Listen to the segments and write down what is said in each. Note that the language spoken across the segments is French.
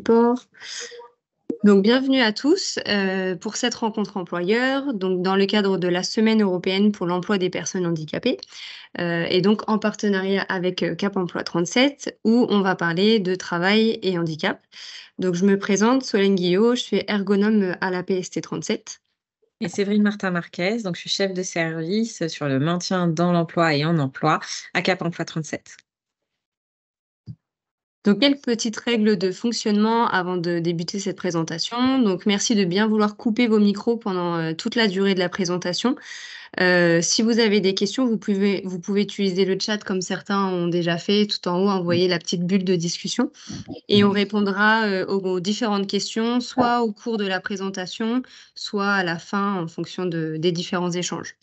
support. Donc, bienvenue à tous pour cette rencontre employeur, donc dans le cadre de la Semaine européenne pour l'emploi des personnes handicapées, et donc en partenariat avec Cap Emploi 37, où on va parler de travail et handicap. Donc, je me présente, Solène Guillot, je suis ergonome à la PST 37. Et Séverine Martin Marquez, donc je suis chef de service sur le maintien dans l'emploi et en emploi à Cap Emploi 37. Donc, quelques petites règles de fonctionnement avant de débuter cette présentation. Donc, merci de bien vouloir couper vos micros pendant toute la durée de la présentation. Si vous avez des questions, vous pouvez utiliser le chat comme certains ont déjà fait. Tout en haut, envoyer la petite bulle de discussion et on répondra aux différentes questions, soit au cours de la présentation, soit à la fin en fonction des différents échanges.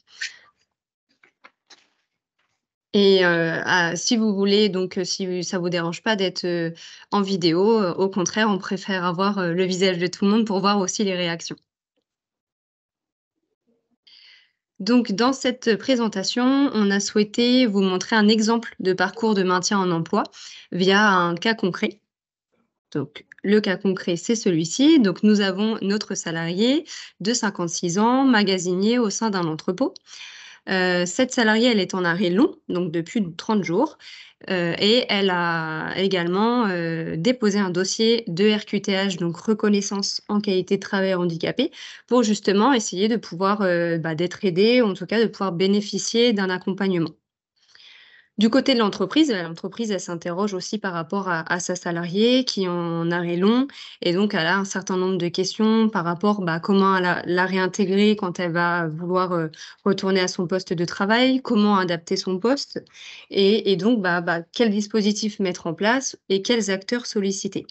Et si vous voulez, donc si ça vous dérange pas d'être en vidéo, au contraire, on préfère avoir le visage de tout le monde pour voir aussi les réactions. Donc, dans cette présentation, on a souhaité vous montrer un exemple de parcours de maintien en emploi via un cas concret. Donc, le cas concret, c'est celui-ci. Donc, nous avons notre salarié de 56 ans, magasinier au sein d'un entrepôt. Cette salariée, elle est en arrêt long, donc de plus de 30 jours, et elle a également déposé un dossier de RQTH, donc reconnaissance en qualité de travailleur handicapé, pour justement essayer de pouvoir d'être aidée, ou en tout cas de pouvoir bénéficier d'un accompagnement. Du côté de l'entreprise, elle s'interroge aussi par rapport à sa salariée qui est en arrêt long et donc elle a un certain nombre de questions par rapport, comment la réintégrer quand elle va vouloir, retourner à son poste de travail, comment adapter son poste et donc quel dispositif mettre en place et quels acteurs solliciter.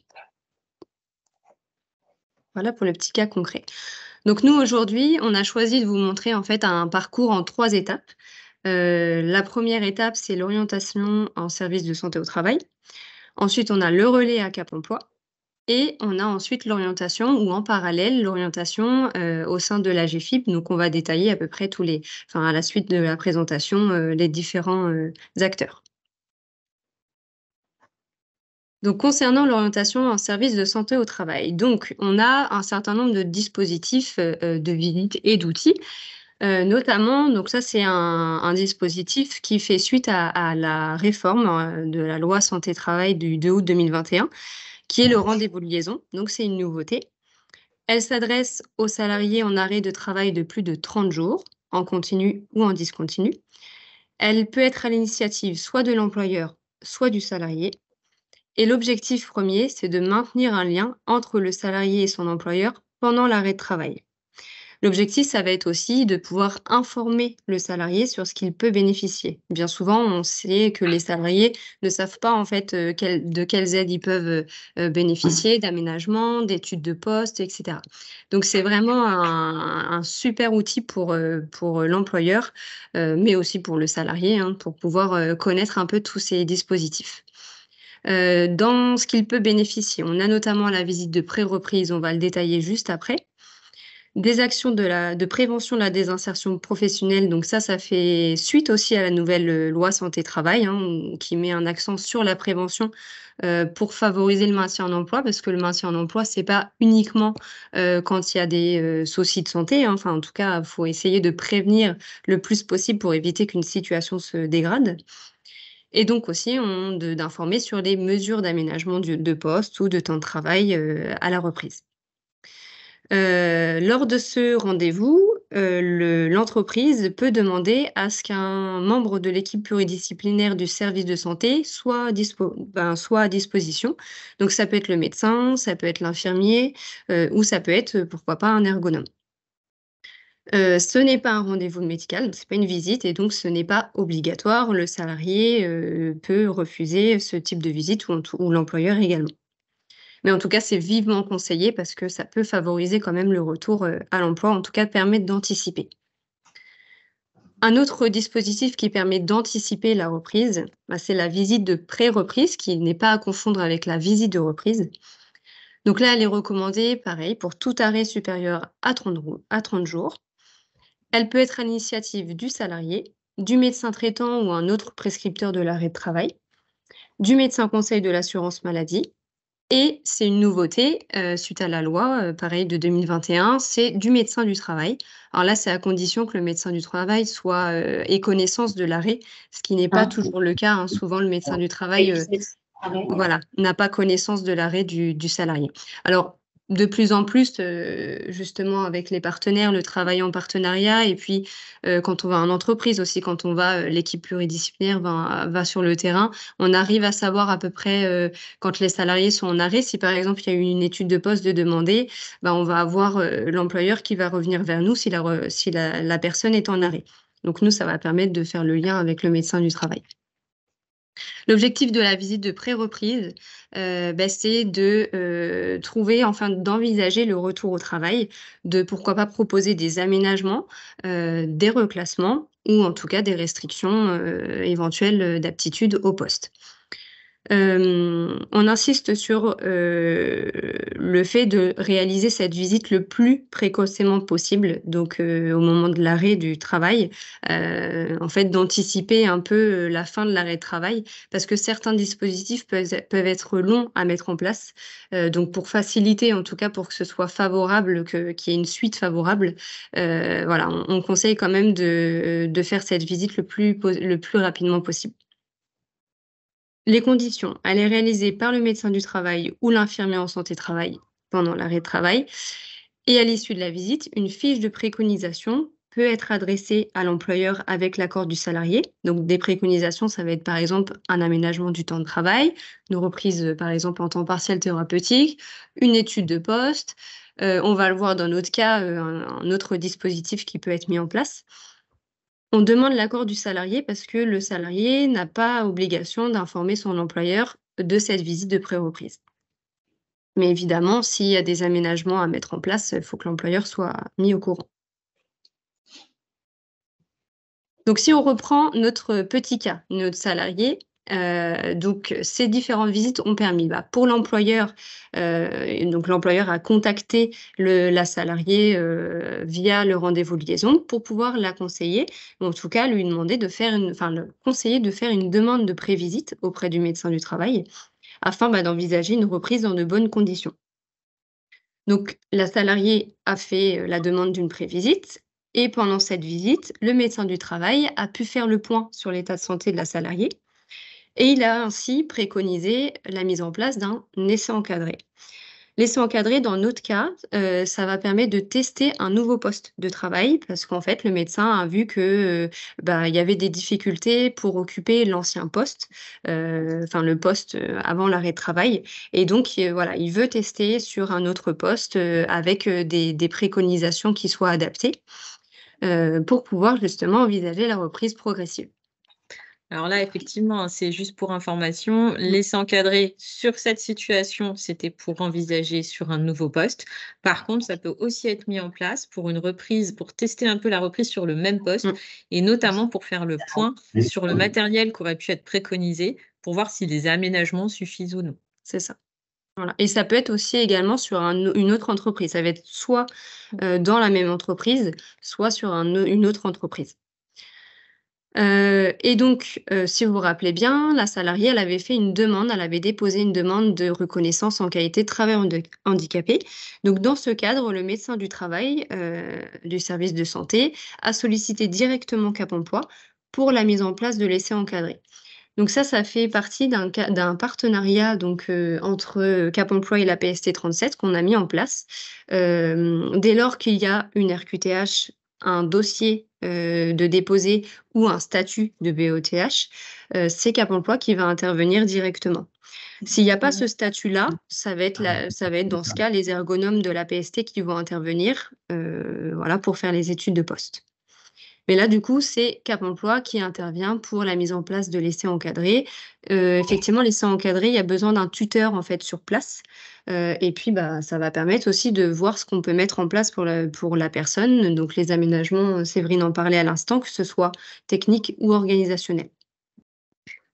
Voilà pour le petit cas concret. Donc nous, aujourd'hui, on a choisi de vous montrer en fait un parcours en 3 étapes. La première étape, c'est l'orientation en service de santé au travail. Ensuite, on a le relais à Cap Emploi et on a ensuite l'orientation ou en parallèle, l'orientation, au sein de l'AGEFIP. Donc on va détailler à peu près à la suite de la présentation, les différents, acteurs. Donc concernant l'orientation en service de santé au travail, donc on a un certain nombre de dispositifs, de visite et d'outils. Notamment, donc ça, c'est un dispositif qui fait suite à la réforme, de la loi santé-travail du 2 août 2021, qui est le rendez-vous de liaison. Donc c'est une nouveauté. Elle s'adresse aux salariés en arrêt de travail de plus de 30 jours, en continu ou en discontinu. Elle peut être à l'initiative soit de l'employeur, soit du salarié. Et l'objectif premier, c'est de maintenir un lien entre le salarié et son employeur pendant l'arrêt de travail. L'objectif, ça va être aussi de pouvoir informer le salarié sur ce qu'il peut bénéficier. Bien souvent, on sait que les salariés ne savent pas en fait, de quelles aides ils peuvent, bénéficier, d'aménagement, d'études de poste et cetera. Donc c'est vraiment un super outil pour l'employeur, mais aussi pour le salarié, hein, pour pouvoir, connaître un peu tous ces dispositifs. Dans ce qu'il peut bénéficier, on a notamment la visite de pré-reprise, on va le détailler juste après. Des actions de prévention de la désinsertion professionnelle, donc ça fait suite aussi à la nouvelle, loi santé-travail, hein, qui met un accent sur la prévention, pour favoriser le maintien en emploi. Parce que le maintien en emploi, c'est pas uniquement, quand il y a des, soucis de santé, hein. Enfin, en tout cas, il faut essayer de prévenir le plus possible pour éviter qu'une situation se dégrade et donc aussi d'informer sur les mesures d'aménagement de poste ou de temps de travail, à la reprise. Lors de ce rendez-vous, l'entreprise peut demander à ce qu'un membre de l'équipe pluridisciplinaire du service de santé soit à disposition. Donc ça peut être le médecin, ça peut être l'infirmier, ou ça peut être, pourquoi pas, un ergonome. Ce n'est pas un rendez-vous médical, c'est pas une visite et donc ce n'est pas obligatoire. Le salarié, peut refuser ce type de visite ou l'employeur également. Mais en tout cas, c'est vivement conseillé parce que ça peut favoriser quand même le retour, à l'emploi, en tout cas permettre d'anticiper. Un autre dispositif qui permet d'anticiper la reprise, c'est la visite de pré-reprise qui n'est pas à confondre avec la visite de reprise. Donc là, elle est recommandée, pareil, pour tout arrêt supérieur à 30 jours. Elle peut être à l'initiative du salarié, du médecin traitant ou un autre prescripteur de l'arrêt de travail, du médecin conseil de l'assurance maladie Et c'est une nouveauté, suite à la loi, pareil de 2021, c'est du médecin du travail. Alors là, c'est à condition que le médecin du travail soit, ait connaissance de l'arrêt, ce qui n'est pas toujours le cas, hein. Souvent le médecin du travail, voilà, n'a pas connaissance de l'arrêt du salarié. Alors, de plus en plus, justement avec les partenaires, le travail en partenariat et puis, quand on va en entreprise aussi, quand on va, l'équipe pluridisciplinaire va sur le terrain, on arrive à savoir à peu près, quand les salariés sont en arrêt. Si par exemple, il y a eu une étude de poste de demander, on va avoir, l'employeur qui va revenir vers nous si la personne est en arrêt. Donc nous, ça va permettre de faire le lien avec le médecin du travail. L'objectif de la visite de pré-reprise, c'est de, trouver enfin d'envisager le retour au travail, de pourquoi pas proposer des aménagements, des reclassements ou en tout cas des restrictions, éventuelles, d'aptitude au poste. On insiste sur, le fait de réaliser cette visite le plus précocement possible, donc au moment de l'arrêt du travail, en fait, d'anticiper un peu, la fin de l'arrêt de travail parce que certains dispositifs peuvent être longs à mettre en place. Donc pour faciliter, en tout cas pour que ce soit favorable, qu'il y ait une suite favorable, voilà, on conseille quand même de faire cette visite le plus rapidement possible. Les conditions, elle est réalisée par le médecin du travail ou l'infirmier en santé travail pendant l'arrêt de travail et à l'issue de la visite, une fiche de préconisation peut être adressée à l'employeur avec l'accord du salarié. Donc des préconisations, ça va être par exemple un aménagement du temps de travail, une reprise par exemple en temps partiel thérapeutique, une étude de poste. On va le voir dans notre cas, un autre dispositif qui peut être mis en place. On demande l'accord du salarié parce que le salarié n'a pas obligation d'informer son employeur de cette visite de pré-reprise. Mais évidemment, s'il y a des aménagements à mettre en place, il faut que l'employeur soit mis au courant. Donc si on reprend notre petit cas, notre salarié, donc ces différentes visites ont permis, pour l'employeur, donc l'employeur a contacté la salariée, via le rendez-vous de liaison pour pouvoir la conseiller ou en tout cas lui demander de faire le conseiller de faire une demande de prévisite auprès du médecin du travail afin, d'envisager une reprise dans de bonnes conditions. Donc la salariée a fait, la demande d'une prévisite et pendant cette visite, le médecin du travail a pu faire le point sur l'état de santé de la salariée et il a ainsi préconisé la mise en place d'un essai encadré. L'essai encadré, dans notre cas, ça va permettre de tester un nouveau poste de travail parce qu'en fait, le médecin a vu que, il y avait des difficultés pour occuper l'ancien poste, enfin le poste, avant l'arrêt de travail et donc voilà, il veut tester sur un autre poste, avec, des préconisations qui soient adaptées, pour pouvoir justement envisager la reprise progressive. Alors là, effectivement, hein, c'est juste pour information, Mmh. laisser encadrer sur cette situation, c'était pour envisager sur un nouveau poste. Par contre, ça peut aussi être mis en place pour une reprise, pour tester un peu la reprise sur le même poste Mmh. et notamment pour faire le point sur le matériel qui aurait pu être préconisé pour voir si les aménagements suffisent ou non. C'est ça. Voilà et ça peut être aussi également sur une autre entreprise. Ça va être soit, dans la même entreprise, soit sur une autre entreprise. Et donc, si vous vous rappelez bien, la salariée, elle avait fait une demande, elle avait déposé une demande de reconnaissance en qualité de travailleur handicapé. Donc dans ce cadre, le médecin du travail, du service de santé, a sollicité directement Cap Emploi pour la mise en place de l'essai encadré. Donc ça fait partie d'un partenariat donc, entre, Cap Emploi et la PST 37 qu'on a mis en place. Dès lors qu'il y a une RQTH, un dossier, de déposer ou un statut de BOTH, c'est Cap Emploi qui va intervenir directement. S'il n'y a pas ce statut-là, ça va être dans ce cas les ergonomes de la PST qui vont intervenir, voilà, pour faire les études de poste. Mais là, du coup, c'est Cap Emploi qui intervient pour la mise en place de l'essai encadré. Effectivement, l'essai encadré, il y a besoin d'un tuteur, en fait, sur place, et puis, ça va permettre aussi de voir ce qu'on peut mettre en place pour la personne. Donc les aménagements, Séverine en parlait à l'instant, que ce soit technique ou organisationnel.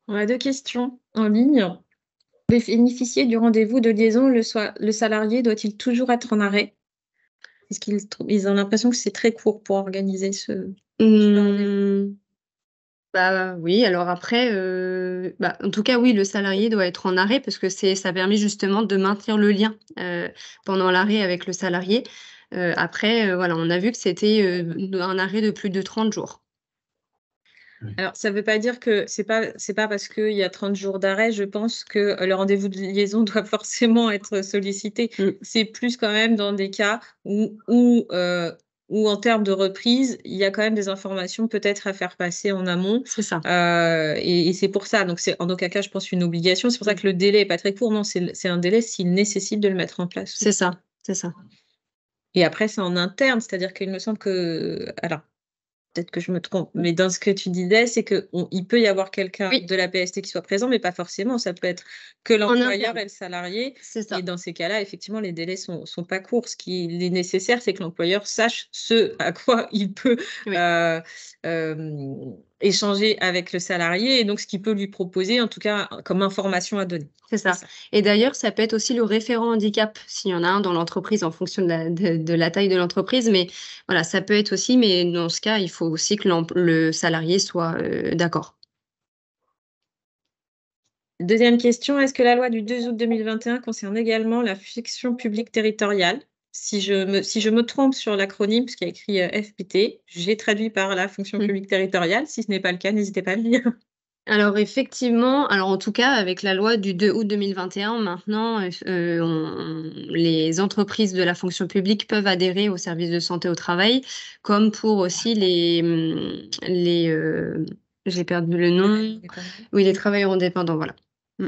On a deux questions en ligne. Bénéficier du rendez-vous de liaison, le salarié doit-il toujours être en arrêt? Est-ce qu'ils ont l'impression que c'est très court pour organiser ce rendez-vous? Mmh. Bah, oui, alors après, en tout cas, oui, le salarié doit être en arrêt parce que ça permet justement de maintenir le lien, pendant l'arrêt avec le salarié. Après, voilà, on a vu que c'était, un arrêt de plus de 30 jours. Alors, ça ne veut pas dire que c'est pas parce qu'il y a 30 jours d'arrêt, je pense que le rendez-vous de liaison doit forcément être sollicité. Mmh. C'est plus quand même dans des cas où en termes de reprise, il y a quand même des informations peut-être à faire passer en amont. C'est ça. Et c'est pour ça. Donc, c'est en aucun cas, je pense, une obligation. C'est pour ça Mmh. que le délai n'est pas très court. Non, c'est un délai s'il nécessite de le mettre en place. C'est ça, c'est ça. Et après, c'est en interne, c'est-à-dire qu'il me semble que, alors, peut-être que je me trompe, mais dans ce que tu disais, c'est qu'il peut y avoir quelqu'un Oui, de la PST qui soit présent, mais pas forcément. Ça peut être que en l'employeur interne, et le salarié. c'est Et ça. dans ces cas-là, effectivement, les délais sont pas courts. Ce qui est nécessaire, c'est que l'employeur sache ce à quoi il peut Oui. euh, échanger avec le salarié et donc ce qu'il peut lui proposer, en tout cas comme information à donner. C'est C'est ça. ça. Et d'ailleurs, ça peut être aussi le référent handicap, s'il y en a un dans l'entreprise en fonction de la taille de l'entreprise. Mais voilà, ça peut être aussi, mais dans ce cas, il faut aussi que le salarié soit, d'accord. Deuxième question, est-ce que la loi du 2 août 2021 concerne également la fonction publique territoriale? Si je me trompe sur l'acronyme, parce qu'il y a écrit FPT, j'ai traduit par la fonction Mmh. publique territoriale. Si ce n'est pas le cas, n'hésitez pas à le dire. Alors effectivement, alors en tout cas avec la loi du 2 août 2021, maintenant, les entreprises de la fonction publique peuvent adhérer au service de santé au travail, comme pour aussi j'ai perdu le nom. Oui, les travailleurs indépendants, voilà. Mmh.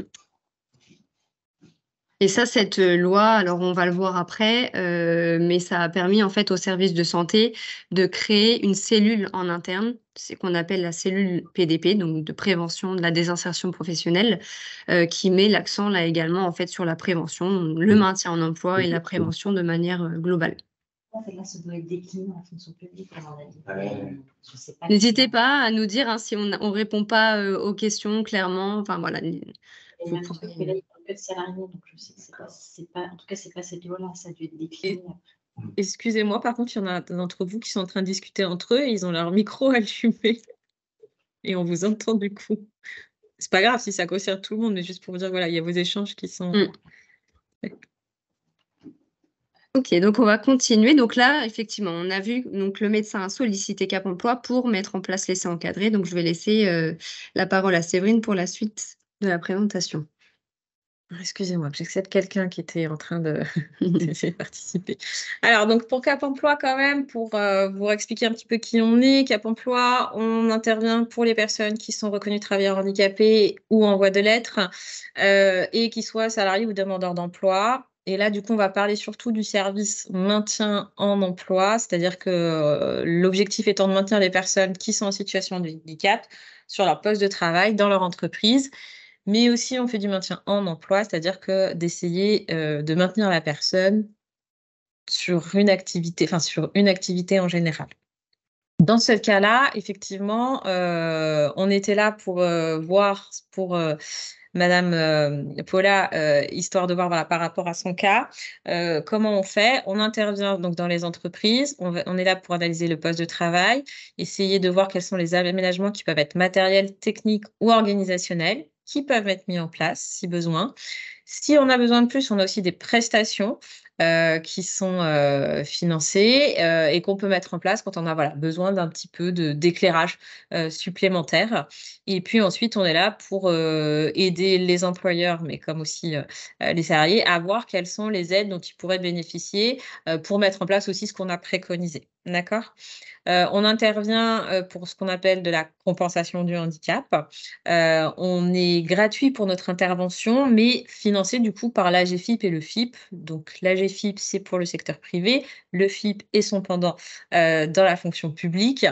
Et ça, cette, loi, alors on va le voir après, mais ça a permis en fait aux services de santé de créer une cellule en interne. C'est qu'on appelle la cellule PDP, donc de prévention de la désinsertion professionnelle, qui met l'accent là également en fait sur la prévention, le maintien en emploi et la prévention de manière, globale. En fait, là, ça doit être décliné en fonction publique, à mon avis. Je sais pas. N'hésitez pas à nous dire, hein, si on répond pas, aux questions clairement, enfin voilà, Et vous même pourrez que là, il parle que de salariés, donc je sais que c'est pas, en tout cas, c'est pas cette loi-là, ça a dû être décliné après. Excusez-moi, par contre, il y en a d'entre vous qui sont en train de discuter entre eux et ils ont leur micro allumé et on vous entend du coup. C'est pas grave si ça concerne tout le monde, mais juste pour vous dire, voilà, il y a vos échanges qui sont. Mmh. OK, donc on va continuer. Donc là, effectivement, on a vu donc le médecin a sollicité Cap Emploi pour mettre en place l'essai encadré. Donc je vais laisser, la parole à Séverine pour la suite de la présentation. Excusez-moi, j'accepte quelqu'un qui était en train de d'essayer de participer. Alors donc pour Cap Emploi quand même, pour, vous expliquer un petit peu qui on est, Cap Emploi, on intervient pour les personnes qui sont reconnues travailleurs handicapés ou en voie de l'être, et qui soient salariés ou demandeurs d'emploi. Et là, du coup, on va parler surtout du service maintien en emploi, c'est-à-dire que, l'objectif étant de maintenir les personnes qui sont en situation de handicap sur leur poste de travail, dans leur entreprise. Mais aussi, on fait du maintien en emploi, c'est-à-dire que d'essayer, de maintenir la personne sur une activité, enfin sur une activité en général. Dans ce cas-là, effectivement, on était là pour, voir pour, madame, Paula, histoire de voir, voilà, par rapport à son cas, comment on fait. On intervient donc dans les entreprises, on est là pour analyser le poste de travail, essayer de voir quels sont les aménagements qui peuvent être matériels, techniques ou organisationnels, qui peuvent être mis en place si besoin. Si on a besoin de plus, on a aussi des prestations, qui sont, financées, et qu'on peut mettre en place quand on a, voilà, besoin d'un petit peu d'éclairage, supplémentaire. Et puis ensuite, on est là pour, aider les employeurs, mais comme aussi, les salariés, à voir quelles sont les aides dont ils pourraient bénéficier, pour mettre en place aussi ce qu'on a préconisé. D'accord? On intervient, pour ce qu'on appelle de la compensation du handicap. On est gratuit pour notre intervention, mais financé du coup par l'AGEFIP et le FIP. Donc l'AGEFIP, c'est pour le secteur privé, le FIP et son pendant, dans la fonction publique,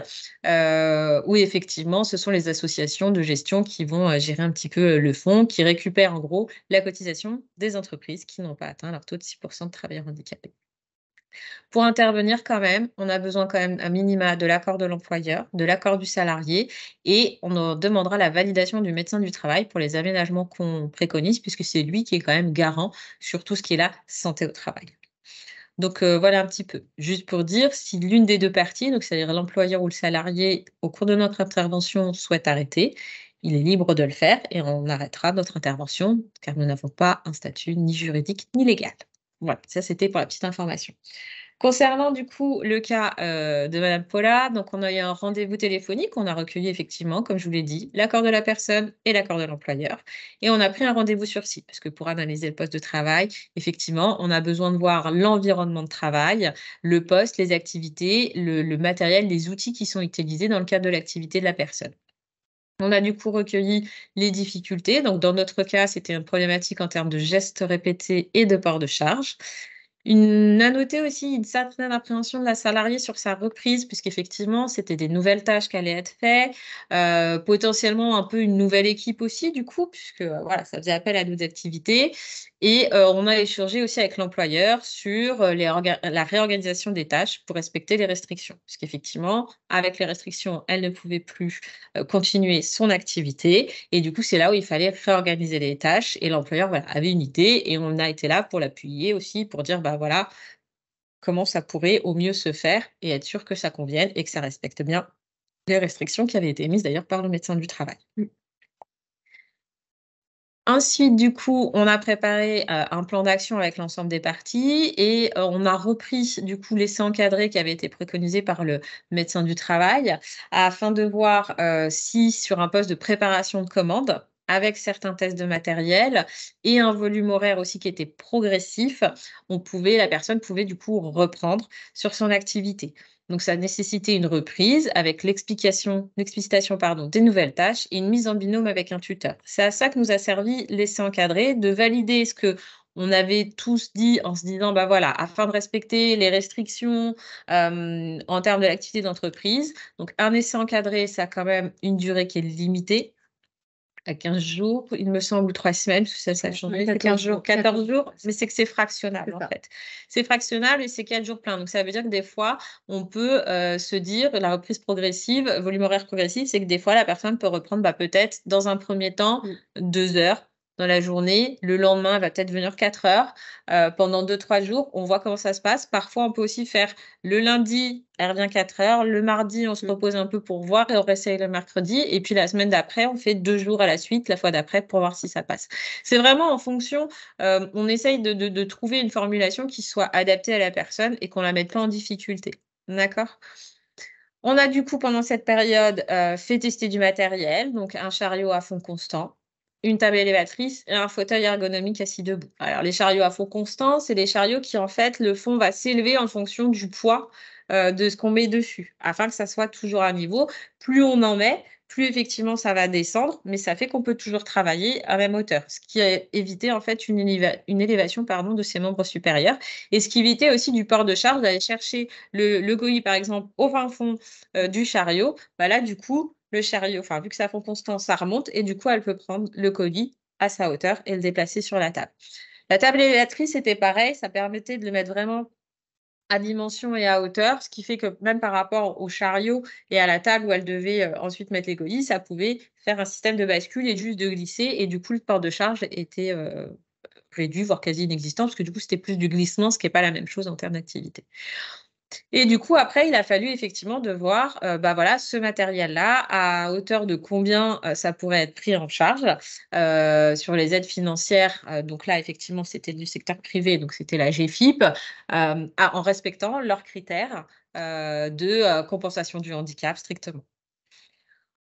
où effectivement, ce sont les associations de gestion qui vont, gérer un petit peu, le fonds, qui récupèrent en gros la cotisation des entreprises qui n'ont pas atteint leur taux de 6 de travailleurs handicapés. Pour intervenir quand même, on a besoin quand même à minima de l'accord de l'employeur, de l'accord du salarié et on demandera la validation du médecin du travail pour les aménagements qu'on préconise puisque c'est lui qui est quand même garant sur tout ce qui est la santé au travail. Donc, voilà un petit peu. Juste pour dire, si l'une des 2 parties, donc c'est-à-dire l'employeur ou le salarié, au cours de notre intervention, souhaite arrêter, il est libre de le faire et on arrêtera notre intervention, car nous n'avons pas un statut ni juridique ni légal. Voilà, ça c'était pour la petite information. Concernant du coup le cas, de madame Paula, donc on a eu un rendez-vous téléphonique, on a recueilli effectivement, comme je vous l'ai dit, l'accord de la personne et l'accord de l'employeur et on a pris un rendez-vous sur site parce que pour analyser le poste de travail, effectivement, on a besoin de voir l'environnement de travail, le poste, les activités, le matériel, les outils qui sont utilisés dans le cadre de l'activité de la personne. On a du coup recueilli les difficultés, donc dans notre cas, c'était une problématique en termes de gestes répétés et de port de charge. On a noté aussi une certaine appréhension de la salariée sur sa reprise, puisqu'effectivement, c'était des nouvelles tâches qui allaient être faites, potentiellement un peu une nouvelle équipe aussi du coup, puisque, voilà, ça faisait appel à d'autres activités et on a échangé aussi avec l'employeur sur, la réorganisation des tâches pour respecter les restrictions. Puisqu'effectivement, avec les restrictions, elle ne pouvait plus, continuer son activité et du coup, c'est là où il fallait réorganiser les tâches et l'employeur, voilà, avait une idée et on a été là pour l'appuyer aussi, pour dire: «Bah, voilà, comment ça pourrait au mieux se faire» et être sûr que ça convienne et que ça respecte bien les restrictions qui avaient été émises d'ailleurs par le médecin du travail. Ensuite, du coup, on a préparé, un plan d'action avec l'ensemble des parties et on a repris, du coup, l'essai encadré qui avait été préconisé par le médecin du travail afin de voir, si sur un poste de préparation de commande, avec certains tests de matériel et un volume horaire aussi qui était progressif, la personne pouvait, du coup, reprendre sur son activité. Donc ça nécessitait une reprise avec l'explicitation pardon, des nouvelles tâches et une mise en binôme avec un tuteur. C'est à ça que nous a servi l'essai encadré, de valider ce que on avait tous dit en se disant, bah voilà, afin de respecter les restrictions en termes de l'activité d'entreprise. Donc un essai encadré, ça a quand même une durée qui est limitée à 15 jours, il me semble, ou 3 semaines, parce que ça a changé. C'est 15 jours, 14 jours, mais c'est que c'est fractionnable, en fait. C'est fractionnable et c'est 4 jours pleins. Donc ça veut dire que des fois, on peut, se dire la reprise progressive, volume horaire progressif, c'est que des fois, la personne peut reprendre, bah, peut-être dans un premier temps, 2 heures dans la journée. Le lendemain, elle va peut-être venir 4 heures, pendant 2-3 jours. On voit comment ça se passe. Parfois, on peut aussi faire le lundi, elle revient 4 heures. Le mardi, on se repose un peu pour voir et on réessaye le mercredi. Et puis la semaine d'après, on fait 2 jours à la suite, la fois d'après, pour voir si ça passe. C'est vraiment en fonction, on essaye de trouver une formulation qui soit adaptée à la personne et qu'on la mette pas en difficulté. D'accord? On a du coup, pendant cette période, fait tester du matériel, donc un chariot à fond constant, une table élévatrice et un fauteuil ergonomique assis debout. Alors les chariots à fond constant, c'est des chariots qui en fait, le fond va s'élever en fonction du poids, de ce qu'on met dessus, afin que ça soit toujours à niveau. Plus on en met, plus effectivement ça va descendre, mais ça fait qu'on peut toujours travailler à même hauteur, ce qui a évité en fait une élévation pardon, de ses membres supérieurs et ce qui évitait aussi du port de charge, d'aller chercher le GOI par exemple au fin fond du chariot, bah là, du coup, le chariot, enfin, vu que ça fond constant, ça remonte et du coup, elle peut prendre le colis à sa hauteur et le déplacer sur la table. La table élévatrice, c'était pareil, ça permettait de le mettre vraiment à dimension et à hauteur, ce qui fait que même par rapport au chariot et à la table où elle devait, ensuite mettre les colis, ça pouvait faire un système de bascule et juste de glisser et du coup, le port de charge était, réduit, voire quasi inexistant, parce que du coup, c'était plus du glissement, ce qui est pas la même chose en termes d'activité. Et du coup, après, il a fallu effectivement de voir, bah, voilà, ce matériel-là, à hauteur de combien, ça pourrait être pris en charge, sur les aides financières. Donc là, effectivement, c'était du secteur privé, donc c'était la GFIP, en respectant leurs critères, de, compensation du handicap strictement.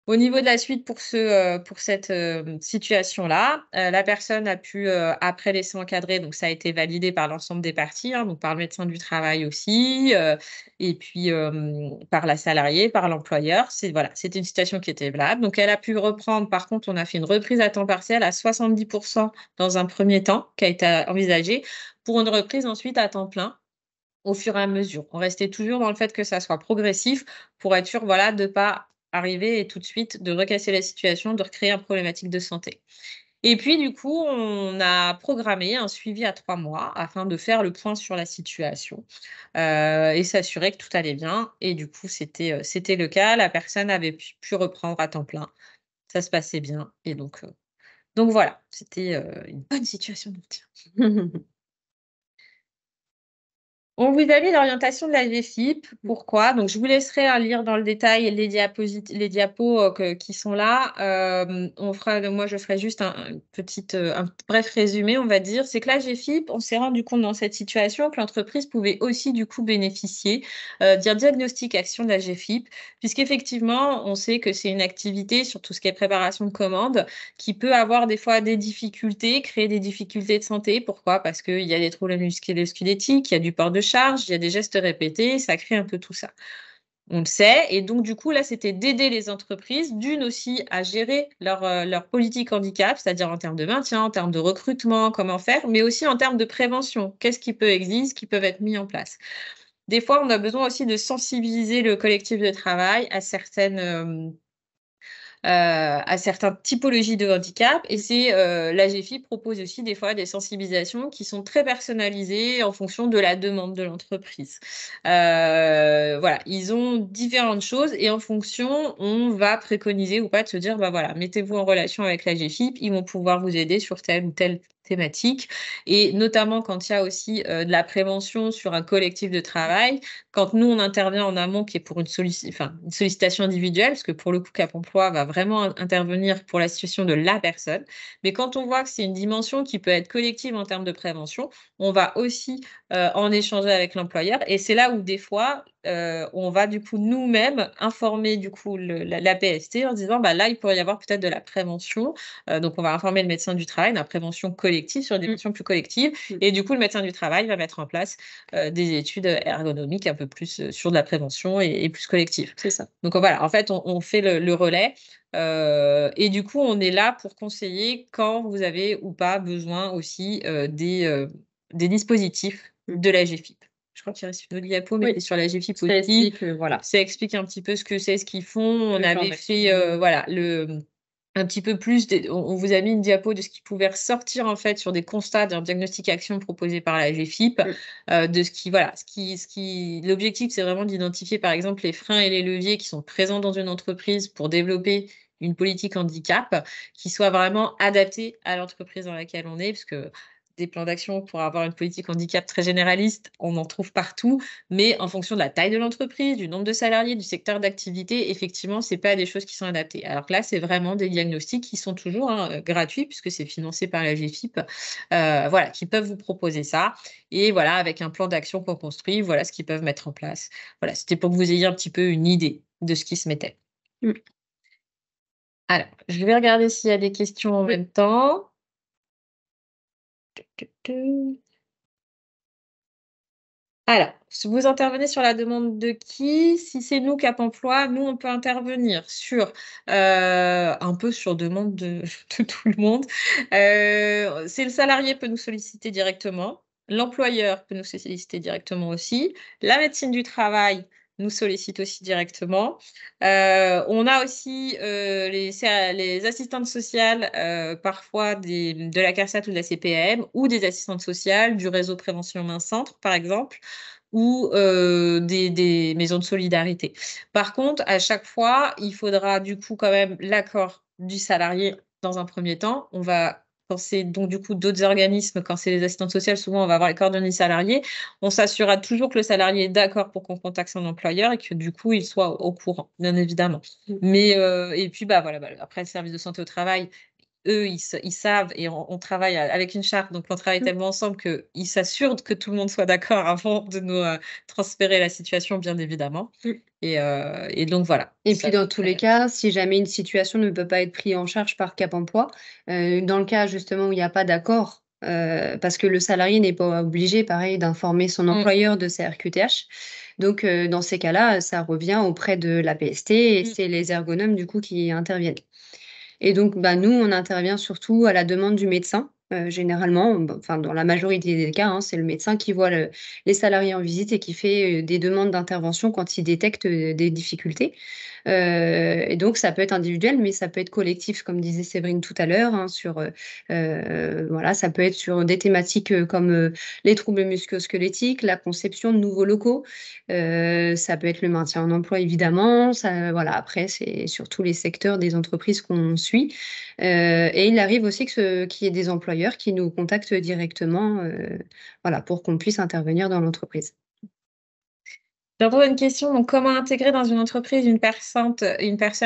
Au niveau de la suite pour cette, situation-là, la personne a pu, après l'essai encadré, donc ça a été validé par l'ensemble des parties, hein, donc par le médecin du travail aussi, et puis, par la salariée, par l'employeur. Voilà, c'était une situation qui était valable. Donc elle a pu reprendre, par contre, on a fait une reprise à temps partiel à 70 dans un premier temps, qui a été envisagée, pour une reprise ensuite à temps plein, au fur et à mesure. On restait toujours dans le fait que ça soit progressif pour être sûr, voilà, de pas arriver et tout de suite de recasser la situation, de recréer une problématique de santé. Et puis du coup, on a programmé un suivi à 3 mois afin de faire le point sur la situation, et s'assurer que tout allait bien et du coup, c'était le cas. La personne avait pu reprendre à temps plein. Ça se passait bien et donc voilà, c'était, une bonne situation de maintien. On vous a mis l'orientation de la GFIP. Pourquoi? Donc, je vous laisserai lire dans le détail les diapos qui sont là. Moi, je ferai juste un bref résumé, on va dire. C'est que la GFIP, on s'est rendu compte dans cette situation que l'entreprise pouvait aussi, du coup, bénéficier d'un diagnostic action de la GFIP, puisqu'effectivement, on sait que c'est une activité sur tout ce qui est préparation de commandes qui peut avoir des fois des difficultés, créer des difficultés de santé. Pourquoi? Parce qu'il y a des troubles musculo-squelettiques, il y a du port de charge, il y a des gestes répétés, ça crée un peu tout ça. On le sait. Et donc, du coup, là, c'était d'aider les entreprises, d'une aussi, à gérer leur politique handicap, c'est-à-dire en termes de maintien, en termes de recrutement, comment faire, mais aussi en termes de prévention. Qu'est-ce qui peut exister, qui peuvent être mis en place? Des fois, on a besoin aussi de sensibiliser le collectif de travail à certaines typologies de handicap. Et la GFIP propose aussi des fois des sensibilisations qui sont très personnalisées en fonction de la demande de l'entreprise. Voilà, ils ont différentes choses et en fonction, on va préconiser ou pas de se dire, bah voilà, mettez-vous en relation avec la GFIP, ils vont pouvoir vous aider sur telle ou telle thématique. Et notamment quand il y a aussi de la prévention sur un collectif de travail, quand nous, on intervient en amont, qui est pour une sollicitation individuelle, parce que pour le coup, Cap emploi va vraiment intervenir pour la situation de la personne. Mais quand on voit que c'est une dimension qui peut être collective en termes de prévention, on va aussi en échanger avec l'employeur. Et c'est là où des fois, on va du coup nous-mêmes informer du coup la PST en disant, bah là, il pourrait y avoir peut-être de la prévention. Donc, on va informer le médecin du travail de la prévention collective sur des dimensions plus collectives. Et du coup, le médecin du travail va mettre en place des études ergonomiques un peu plus sur de la prévention et plus collective. C'est ça. Donc voilà, en fait, on fait le relais et du coup, on est là pour conseiller quand vous avez ou pas besoin aussi des dispositifs de la GFIP. Je crois qu'il reste une autre diapo, mais c'est sur la GFIP Ça aussi. explique, voilà. Ça explique un petit peu ce que c'est, ce qu'ils font. On avait fait voilà, un petit peu plus, on vous a mis une diapo de ce qui pouvait ressortir en fait sur des constats d'un diagnostic action proposé par la GFIP, de l'objectif, c'est vraiment d'identifier par exemple les freins et les leviers qui sont présents dans une entreprise pour développer une politique handicap qui soit vraiment adaptée à l'entreprise dans laquelle on est, parce que des plans d'action pour avoir une politique handicap très généraliste, on en trouve partout, mais en fonction de la taille de l'entreprise, du nombre de salariés, du secteur d'activité, effectivement, c'est pas des choses qui sont adaptées. Alors que là, c'est vraiment des diagnostics qui sont toujours gratuits puisque c'est financé par la GFIP, voilà, qui peuvent vous proposer ça. Et voilà, avec un plan d'action qu'on construit, voilà ce qu'ils peuvent mettre en place. Voilà, c'était pour que vous ayez un petit peu une idée de ce qui se mettait. Alors, je vais regarder s'il y a des questions en même temps. Alors, vous intervenez sur la demande de qui? Si c'est nous, Cap emploi, nous, on peut intervenir sur un peu sur demande de tout le monde. C'est le salarié peut nous solliciter directement, l'employeur peut nous solliciter directement aussi, la médecine du travail nous sollicite aussi directement. On a aussi les assistantes sociales, parfois de la CARSAT ou de la CPAM, ou des assistantes sociales du réseau prévention main centre, par exemple, ou des maisons de solidarité. Par contre, à chaque fois, il faudra du coup quand même l'accord du salarié dans un premier temps. Quand c'est donc du coup d'autres organismes, quand c'est les assistantes sociales, souvent on va avoir les coordonnées salariés. On s'assurera toujours que le salarié est d'accord pour qu'on contacte son employeur et que du coup il soit au courant, bien évidemment. Mais et puis voilà, après le service de santé au travail, eux, ils savent et on travaille avec une charte, donc on travaille tellement ensemble qu'ils s'assurent que tout le monde soit d'accord avant de nous transférer la situation, bien évidemment. Et donc voilà. Et puis dans tous les cas, si jamais une situation ne peut pas être prise en charge par Cap emploi, dans le cas justement où il n'y a pas d'accord, parce que le salarié n'est pas obligé, pareil, d'informer son employeur de sa RQTH. Donc dans ces cas-là, ça revient auprès de la PST et c'est les ergonomes du coup qui interviennent. Et donc, bah, nous, on intervient surtout à la demande du médecin, généralement, enfin, dans la majorité des cas, hein, c'est le médecin qui voit les salariés en visite et qui fait, des demandes d'intervention quand il détecte, des difficultés. Et donc ça peut être individuel, mais ça peut être collectif, comme disait Séverine tout à l'heure, hein, voilà, ça peut être sur des thématiques, comme, les troubles musculo-squelettiques, la conception de nouveaux locaux, ça peut être le maintien en emploi évidemment, ça voilà, après c'est sur tous les secteurs des entreprises qu'on suit, et il arrive aussi qu'il y ait des employeurs qui nous contactent directement, voilà, pour qu'on puisse intervenir dans l'entreprise. Je repose une question, donc comment intégrer dans une entreprise une personne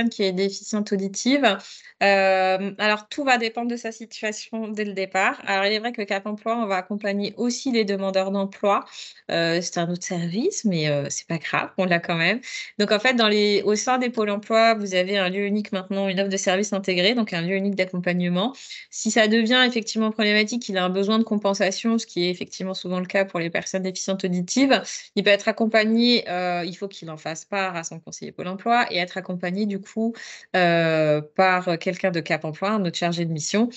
qui est déficiente auditive? Alors tout va dépendre de sa situation dès le départ. Alors il est vrai que Cap emploi, on va accompagner aussi les demandeurs d'emploi. C'est un autre service, mais c'est pas grave, on l'a quand même. Donc en fait, au sein des pôles emploi, vous avez un lieu unique maintenant, une offre de service intégrée, donc un lieu unique d'accompagnement. Si ça devient effectivement problématique, qu'il a un besoin de compensation, ce qui est effectivement souvent le cas pour les personnes déficientes auditives, il peut être accompagné, il faut qu'il en fasse part à son conseiller Pôle emploi et être accompagné du coup, par quelqu'un de Cap emploi, un autre chargé de mission,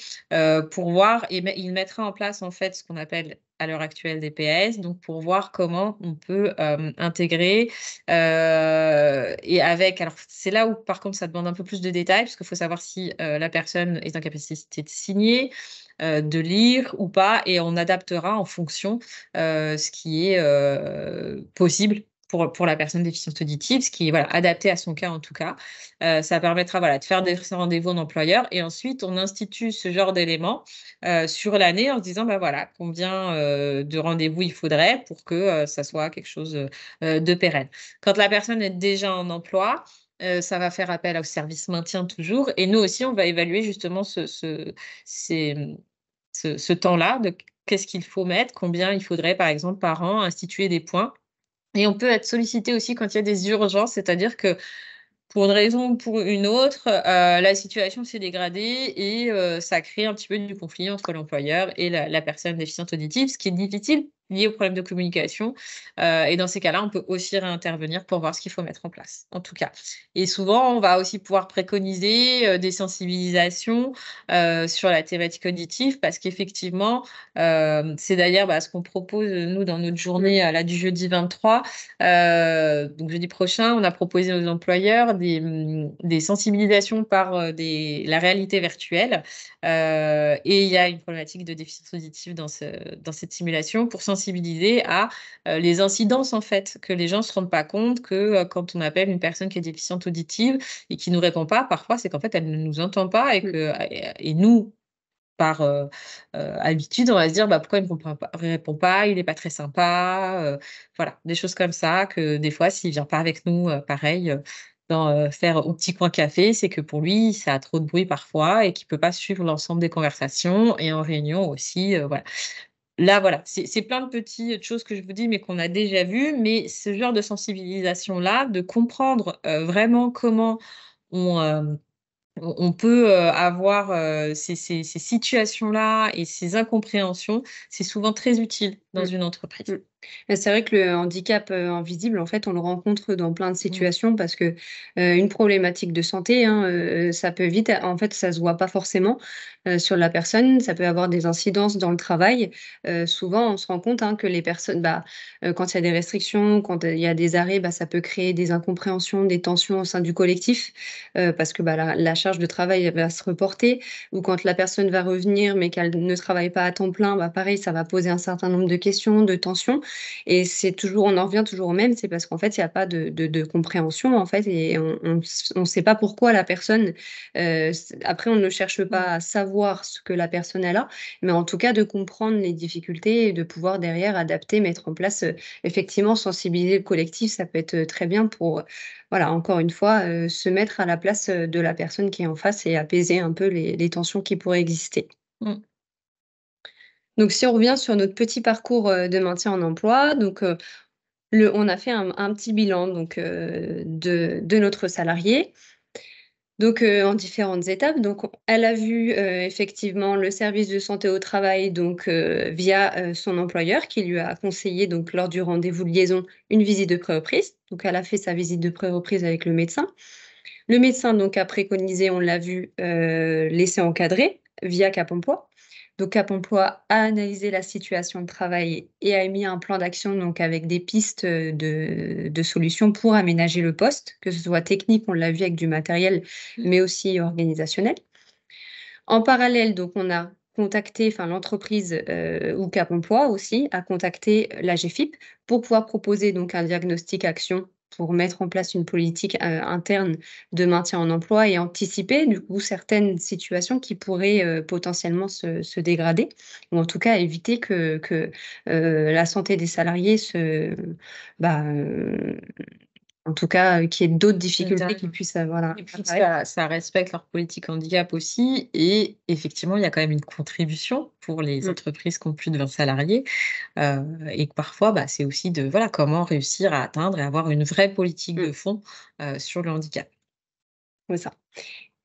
pour voir et il mettra en place en fait ce qu'on appelle à l'heure actuelle des PS, donc pour voir comment on peut, intégrer, et alors c'est là où par contre ça demande un peu plus de détails, parce qu'il faut savoir si, la personne est en capacité de signer, de lire ou pas, et on adaptera en fonction, ce qui est, possible pour la personne déficiente auditive, ce qui est, voilà, adapté à son cas en tout cas. Ça permettra, voilà, de faire des rendez-vous en employeur et ensuite on institue ce genre d'éléments, sur l'année en se disant: «Bah, voilà, combien, de rendez-vous il faudrait pour que, ça soit quelque chose, de pérenne». Quand la personne est déjà en emploi, ça va faire appel au service maintien toujours, et nous aussi on va évaluer justement ces, ce temps-là de qu'est-ce qu'il faut mettre, combien il faudrait par exemple par an, instituer des points, et on peut être sollicité aussi quand il y a des urgences, c'est-à-dire que pour une raison ou pour une autre, la situation s'est dégradée et ça crée un petit peu du conflit entre l'employeur et la personne déficiente auditive, ce qui est difficile, lié au problème de communication, et dans ces cas-là, on peut aussi réintervenir pour voir ce qu'il faut mettre en place, en tout cas. Et souvent, on va aussi pouvoir préconiser, des sensibilisations, sur la thématique auditive, parce qu'effectivement, c'est d'ailleurs, ce qu'on propose, nous, dans notre journée, là, du jeudi 23. Donc jeudi prochain, on a proposé aux employeurs des sensibilisations par, la réalité virtuelle, et il y a une problématique de déficience auditive dans cette simulation pour sensibiliser à, les incidences, en fait, que les gens se rendent pas compte que, quand on appelle une personne qui est déficiente auditive et qui nous répond pas, parfois, c'est qu'en fait, elle ne nous entend pas, et nous, par, habitude, on va se dire: «Bah, pourquoi il me répond pas, il est pas très sympa», voilà, des choses comme ça, que des fois s'il vient pas avec nous, pareil, faire au petit coin café, c'est que pour lui, ça a trop de bruit parfois et qu'il peut pas suivre l'ensemble des conversations, et en réunion aussi, voilà. Là, voilà, c'est plein de petites choses que je vous dis, mais qu'on a déjà vues, mais ce genre de sensibilisation-là, de comprendre, vraiment comment on, on peut, avoir, ces situations-là et ces incompréhensions, c'est souvent très utile dans Mmh. une entreprise. Mmh. C'est vrai que le handicap, invisible, en fait, on le rencontre dans plein de Mmh. situations parce que, une problématique de santé, hein, ça peut vite en fait, ça se voit pas forcément, sur la personne. Ça peut avoir des incidences dans le travail. Souvent, on se rend compte, hein, que les personnes, quand il y a des restrictions, quand, il y a des arrêts, ça peut créer des incompréhensions, des tensions au sein du collectif, parce que, la charge de travail, elle va se reporter, ou quand la personne va revenir mais qu'elle ne travaille pas à temps plein, pareil, ça va poser un certain nombre de questions, de tensions, et c'est toujours on en revient toujours au même, c'est parce qu'en fait, il y a pas de compréhension, en fait, et on sait pas pourquoi la personne, après on ne cherche pas Mmh. à savoir ce que la personne elle a, mais en tout cas de comprendre les difficultés et de pouvoir derrière adapter, mettre en place, effectivement sensibiliser le collectif, ça peut être, très bien pour, voilà, encore une fois, se mettre à la place, de la personne qui est en face et apaiser un peu les tensions qui pourraient exister. Mmh. Donc si on revient sur notre petit parcours, de maintien en emploi, donc, on a fait un petit bilan donc, de notre salarié, donc, en différentes étapes. Donc elle a vu, effectivement le service de santé au travail, donc, via, son employeur qui lui a conseillé donc lors du rendez-vous de liaison, une visite de pré-reprise. Donc elle a fait sa visite de pré-reprise avec le médecin. Le médecin donc a préconisé, on l'a vu, l'essai encadré via Cap emploi. Donc Cap emploi a analysé la situation de travail et a émis un plan d'action donc avec des pistes, de solutions pour aménager le poste, que ce soit technique, on l'a vu avec du matériel, mais aussi organisationnel. En parallèle, donc on a contacté, enfin l'entreprise, ou Cap emploi aussi, a contacté l'AGEFIP pour pouvoir proposer donc un diagnostic action pour mettre en place une politique interne de maintien en emploi et anticiper du coup certaines situations qui pourraient potentiellement se dégrader, ou en tout cas éviter que la santé des salariés bah, en tout cas, qu'il y ait d'autres difficultés qui puissent, voilà, Et puis apparaître. ça respecte leur politique handicap aussi. Et effectivement, il y a quand même une contribution pour les Mmh. entreprises qui ont plus de 20 salariés. Et que parfois, c'est aussi de voilà, comment réussir à atteindre et avoir une vraie politique de Mmh. fond sur le handicap. C'est ça.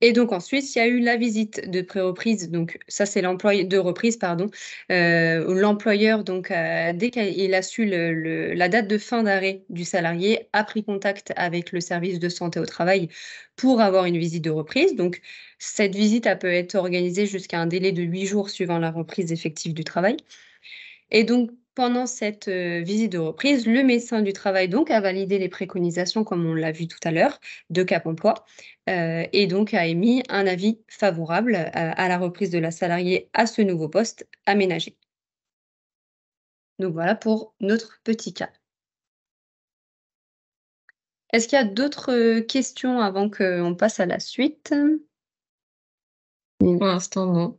Et donc ensuite, il y a eu la visite de pré-reprise, donc ça, c'est de reprise, pardon. Où l'employeur donc dès qu'il a su la date de fin d'arrêt du salarié, a pris contact avec le service de santé au travail pour avoir une visite de reprise. Donc cette visite, elle peut être organisée jusqu'à un délai de 8 jours suivant la reprise effective du travail. Et donc, pendant cette visite de reprise, le médecin du travail donc a validé les préconisations, comme on l'a vu tout à l'heure, de Cap Emploi, et donc a émis un avis favorable, à la reprise de la salariée à ce nouveau poste aménagé. Donc voilà pour notre petit cas. Est-ce qu'il y a d'autres, questions avant qu'on passe à la suite? Pour l'instant, non.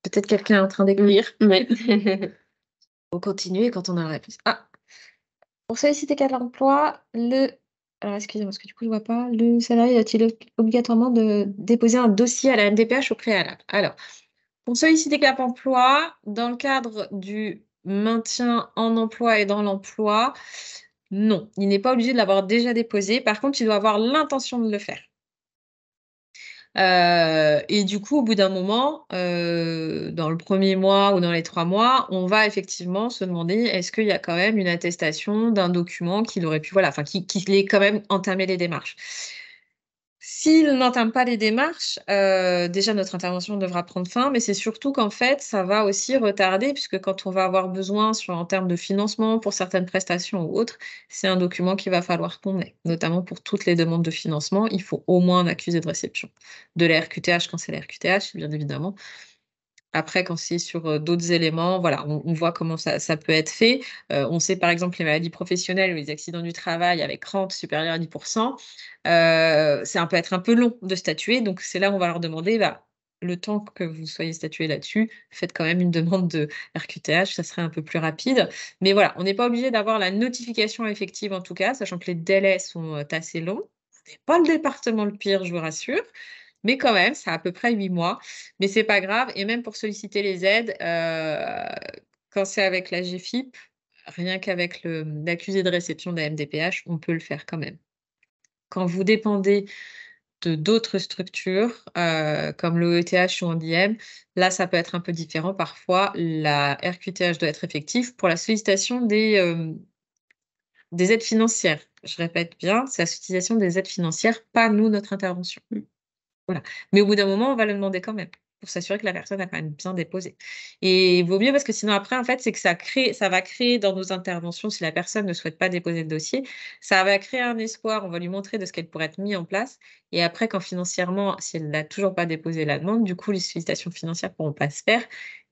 Peut-être quelqu'un est en train d'écrire. Ouais. Faut continuer quand on a la réponse. Ah! Pour solliciter Cap emploi, alors excusez-moi, parce que du coup, je vois pas. Le salarié a-t-il obligatoirement de déposer un dossier à la MDPH au préalable? Alors, pour solliciter Cap emploi, dans le cadre du maintien en emploi et dans l'emploi, non, il n'est pas obligé de l'avoir déjà déposé. Par contre, il doit avoir l'intention de le faire. Et du coup, au bout d'un moment, dans le 1er mois ou dans les 3 mois, on va effectivement se demander: est-ce qu'il y a quand même une attestation d'un document qu'il aurait pu voilà, enfin qu'il ait quand même entamé les démarches? S'il n'entame pas les démarches, déjà notre intervention devra prendre fin, mais c'est surtout qu'en fait, ça va aussi retarder puisque quand on va avoir besoin en termes de financement pour certaines prestations ou autres, c'est un document qu'il va falloir qu'on ait. Notamment pour toutes les demandes de financement, il faut au moins un accusé de réception. De la RQTH quand c'est la RQTH, bien évidemment. Après, quand c'est sur, d'autres éléments, voilà, on voit comment ça peut être fait. On sait par exemple les maladies professionnelles ou les accidents du travail avec rente supérieure à 10 ça peut être un peu long de statuer. Donc c'est là où on va leur demander, le temps que vous soyez statué là-dessus, faites quand même une demande de RQTH, ça serait un peu plus rapide. Mais voilà, on n'est pas obligé d'avoir la notification effective en tout cas, sachant que les délais sont, assez longs. C'est pas le département le pire, je vous rassure. Mais quand même, c'est à peu près 8 mois. Mais c'est pas grave et même pour solliciter les aides, quand c'est avec la GFIP, rien qu'avec l'accusé de réception de la MDPH, on peut le faire quand même. Quand vous dépendez de d'autres structures, comme l'OETH ou Handiem, là, ça peut être un peu différent. Parfois, la RQTH doit être effective pour la sollicitation des aides financières. Je répète bien, c'est la sollicitation des aides financières, pas nous, notre intervention. Voilà. Mais au bout d'un moment, on va le demander quand même, pour s'assurer que la personne a quand même bien déposé. Et il vaut mieux parce que sinon après, en fait, c'est que ça va créer dans nos interventions, si la personne ne souhaite pas déposer le dossier, ça va créer un espoir, on va lui montrer de ce qu'elle pourrait être mis en place. Et après, quand financièrement, si elle n'a toujours pas déposé la demande, du coup, les sollicitations financières ne pourront pas se faire.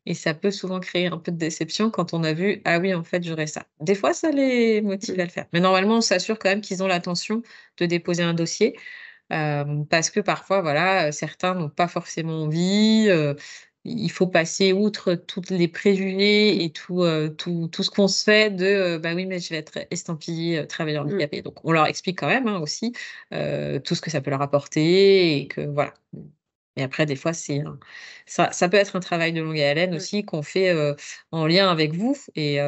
Et ça peut souvent créer un peu de déception quand on a vu, ah oui, en fait, j'aurais ça. Des fois, ça les motive à le faire. Mais normalement, on s'assure quand même qu'ils ont l'intention de déposer un dossier. Parce que parfois, voilà, certains n'ont pas forcément envie, il faut passer outre toutes les préjugés et tout ce qu'on se fait de, «Bah, oui, mais je vais être estampillé, travailleur Mmh. handicapé». Donc on leur explique quand même, hein, aussi, tout ce que ça peut leur apporter et que voilà. Et après des fois, ça peut être un travail de longue haleine Mmh. aussi qu'on fait, en lien avec vous et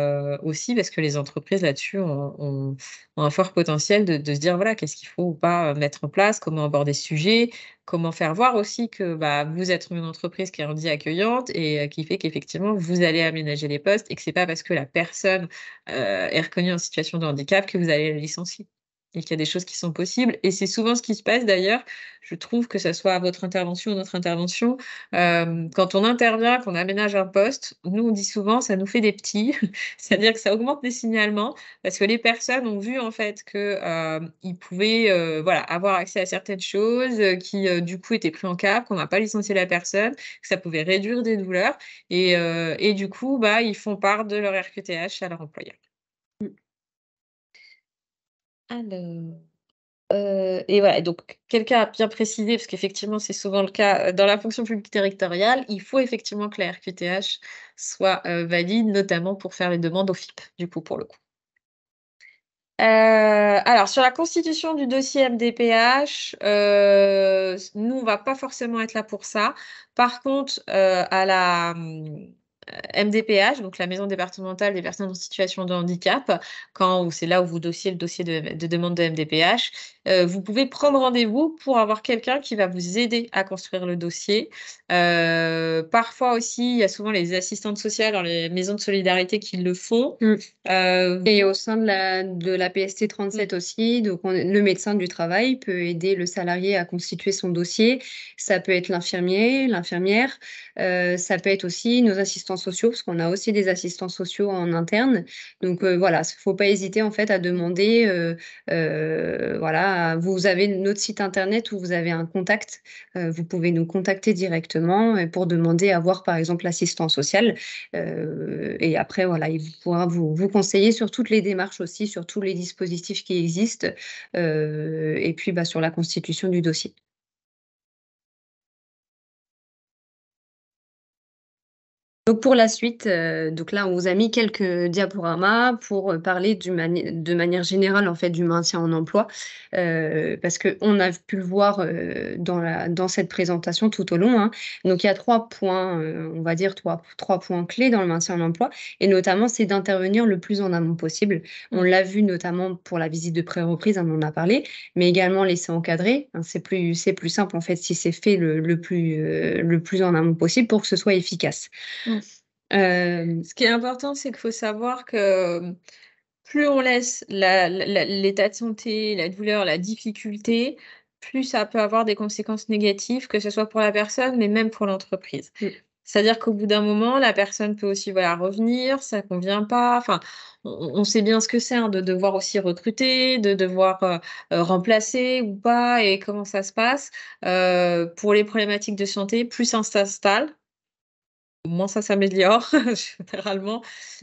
aussi parce que les entreprises là-dessus ont un fort potentiel de se dire, voilà, qu'est-ce qu'il faut ou pas, mettre en place, comment aborder ce sujet, comment faire voir aussi que, vous êtes une entreprise qui est rendue accueillante et qui fait qu'effectivement vous allez aménager les postes et que c'est pas parce que la personne, est reconnue en situation de handicap que vous allez la licencier et qu'il y a des choses qui sont possibles et c'est souvent ce qui se passe d'ailleurs. Je trouve que ça soit à votre intervention ou notre intervention, quand on intervient, qu'on aménage un poste, nous on dit souvent: «Ça nous fait des petits». C'est-à-dire que ça augmente les signalements parce que les personnes ont vu en fait que, ils pouvaient, voilà, avoir accès à certaines choses, qui, du coup étaient pris en cap, qu'on n'a pas licencié la personne, que ça pouvait réduire des douleurs et du coup, ils font part de leur RQTH à leur employeur. Mmh. Alors, et voilà, donc quelqu'un a bien précisé, parce qu'effectivement, c'est souvent le cas, dans la fonction publique territoriale, il faut effectivement que la RQTH soit, valide, notamment pour faire les demandes au FIP, du coup, pour le coup. Alors sur la constitution du dossier MDPH, nous, on va pas forcément être là pour ça. Par contre, à la, MDPH, donc la maison départementale des personnes en situation de handicap, quand c'est là où vous dossiez le dossier de demande de MDPH, vous pouvez prendre rendez-vous pour avoir quelqu'un qui va vous aider à construire le dossier. Parfois aussi, il y a souvent les assistantes sociales dans les maisons de solidarité qui le font. Et au sein de la PST 37 aussi, donc le médecin du travail peut aider le salarié à constituer son dossier. Ça peut être l'infirmier, l'infirmière, ça peut être aussi nos assistants sociaux, parce qu'on a aussi des assistants sociaux en interne. Donc voilà, il ne faut pas hésiter en fait à demander. Voilà, vous avez notre site internet où vous avez un contact. Vous pouvez nous contacter directement pour demander à voir par exemple l'assistant social. Et après, voilà, il pourra vous conseiller sur toutes les démarches aussi, sur tous les dispositifs qui existent, et puis sur la constitution du dossier. Donc pour la suite, donc là, on vous a mis quelques diaporamas pour parler de manière générale en fait du maintien en emploi, parce qu'on a pu le voir dans cette présentation tout au long. Hein. Donc il y a 3 points, on va dire trois points clés dans le maintien en emploi, et notamment c'est d'intervenir le plus en amont possible. On l'a vu notamment pour la visite de pré-reprise, on en a parlé, mais également laisser encadrer. Hein, c'est plus simple en fait si c'est fait le plus en amont possible pour que ce soit efficace. Ce qui est important, c'est qu'il faut savoir que plus on laisse l'état de santé, la douleur, la difficulté, plus ça peut avoir des conséquences négatives, que ce soit pour la personne, mais même pour l'entreprise. C'est-à-dire qu'au bout d'un moment, la personne peut aussi revenir, ça convient pas. Enfin, on sait bien ce que c'est, hein, de devoir aussi recruter, de devoir remplacer ou pas, et comment ça se passe. Pour les problématiques de santé, plus ça s'installe, moins ça s'améliore généralement,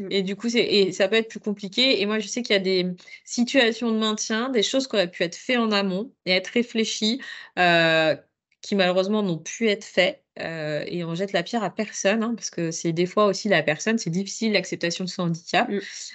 et du coup ça peut être plus compliqué. Et moi je sais qu'il y a des situations de maintien, des choses qui auraient pu être faites en amont et être réfléchies, qui malheureusement n'ont pu être faites, et on jette la pierre à personne, hein, parce que c'est des fois aussi la personne, c'est difficile l'acceptation de son handicap.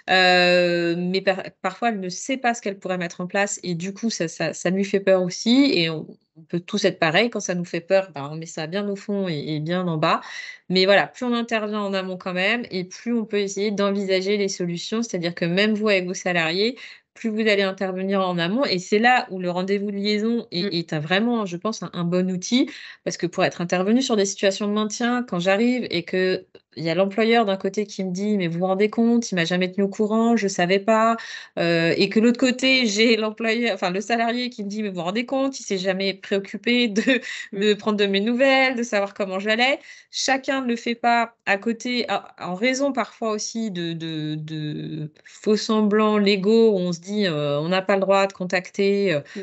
Mais parfois elle ne sait pas ce qu'elle pourrait mettre en place, et du coup ça lui fait peur aussi, et on peut tous être pareil, quand ça nous fait peur, on met ça bien au fond et bien en bas. Mais voilà, plus on intervient en amont quand même, et plus on peut essayer d'envisager les solutions. C'est-à-dire que même vous, avec vos salariés, plus vous allez intervenir en amont, et c'est là où le rendez-vous de liaison est vraiment, je pense, un bon outil. Parce que pour être intervenu sur des situations de maintien, quand j'arrive et qu'il y a l'employeur d'un côté qui me dit: «Mais vous vous rendez compte, il m'a jamais tenu au courant, je savais pas», et que l'autre côté, j'ai le salarié qui me dit: «Mais vous vous rendez compte, il s'est jamais préoccupé de prendre de mes nouvelles, de savoir comment j'allais». Chacun ne le fait pas à côté, en raison parfois aussi de faux semblants légaux, où on se dit, on n'a pas le droit de contacter, qui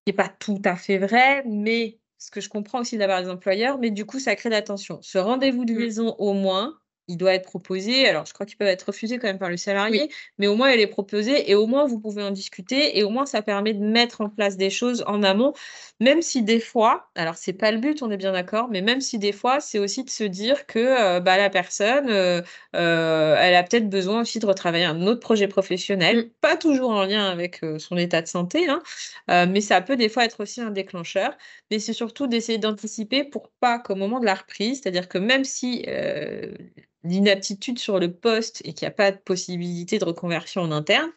n'est pas tout à fait vrai, mais ce que je comprends aussi de la part des employeurs, mais du coup, ça crée de la tension. Ce rendez-vous de liaison, au moins, il doit être proposé. Alors, je crois qu'il peut être refusé quand même par le salarié, mais au moins, il est proposé, et au moins, vous pouvez en discuter, et au moins, ça permet de mettre en place des choses en amont, même si des fois, alors c'est pas le but, on est bien d'accord, mais même si des fois, c'est aussi de se dire que la personne, elle a peut-être besoin aussi de retravailler un autre projet professionnel, pas toujours en lien avec son état de santé, hein, mais ça peut des fois être aussi un déclencheur. Mais c'est surtout d'essayer d'anticiper pour pas qu'au moment de la reprise, c'est-à-dire que même si, l'inaptitude sur le poste, et qu'il y a pas de possibilité de reconversion en interne,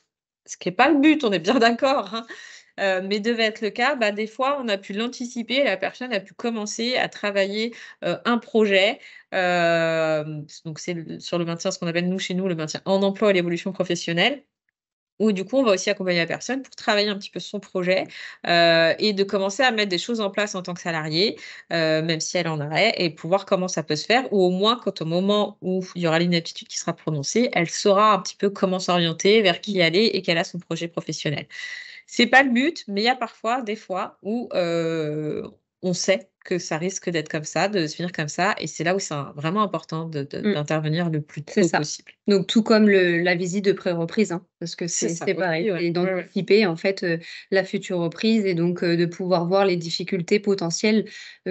ce qui est pas le but, on est bien d'accord, hein, mais devait être le cas, des fois on a pu l'anticiper, et la personne a pu commencer à travailler, un projet, donc c'est sur le maintien, ce qu'on appelle nous, chez nous, le maintien en emploi et l'évolution professionnelle. Où du coup, on va aussi accompagner la personne pour travailler un petit peu son projet, et de commencer à mettre des choses en place en tant que salarié, même si elle en aurait, et pour voir comment ça peut se faire. Ou au moins, quand au moment où il y aura l'inaptitude qui sera prononcée, elle saura un petit peu comment s'orienter, vers qui aller, et qu'elle a son projet professionnel. C'est pas le but, mais il y a parfois des fois où, on sait que ça risque d'être comme ça, de se finir comme ça, et c'est là où c'est vraiment important d'intervenir le plus C'est tôt ça. possible. Donc tout comme la visite de pré-reprise, hein. parce que C'est ça c'est pareil, aussi, ouais. c'est Ouais, ouais. d'anticiper en fait, la future reprise et donc de pouvoir voir les difficultés potentielles,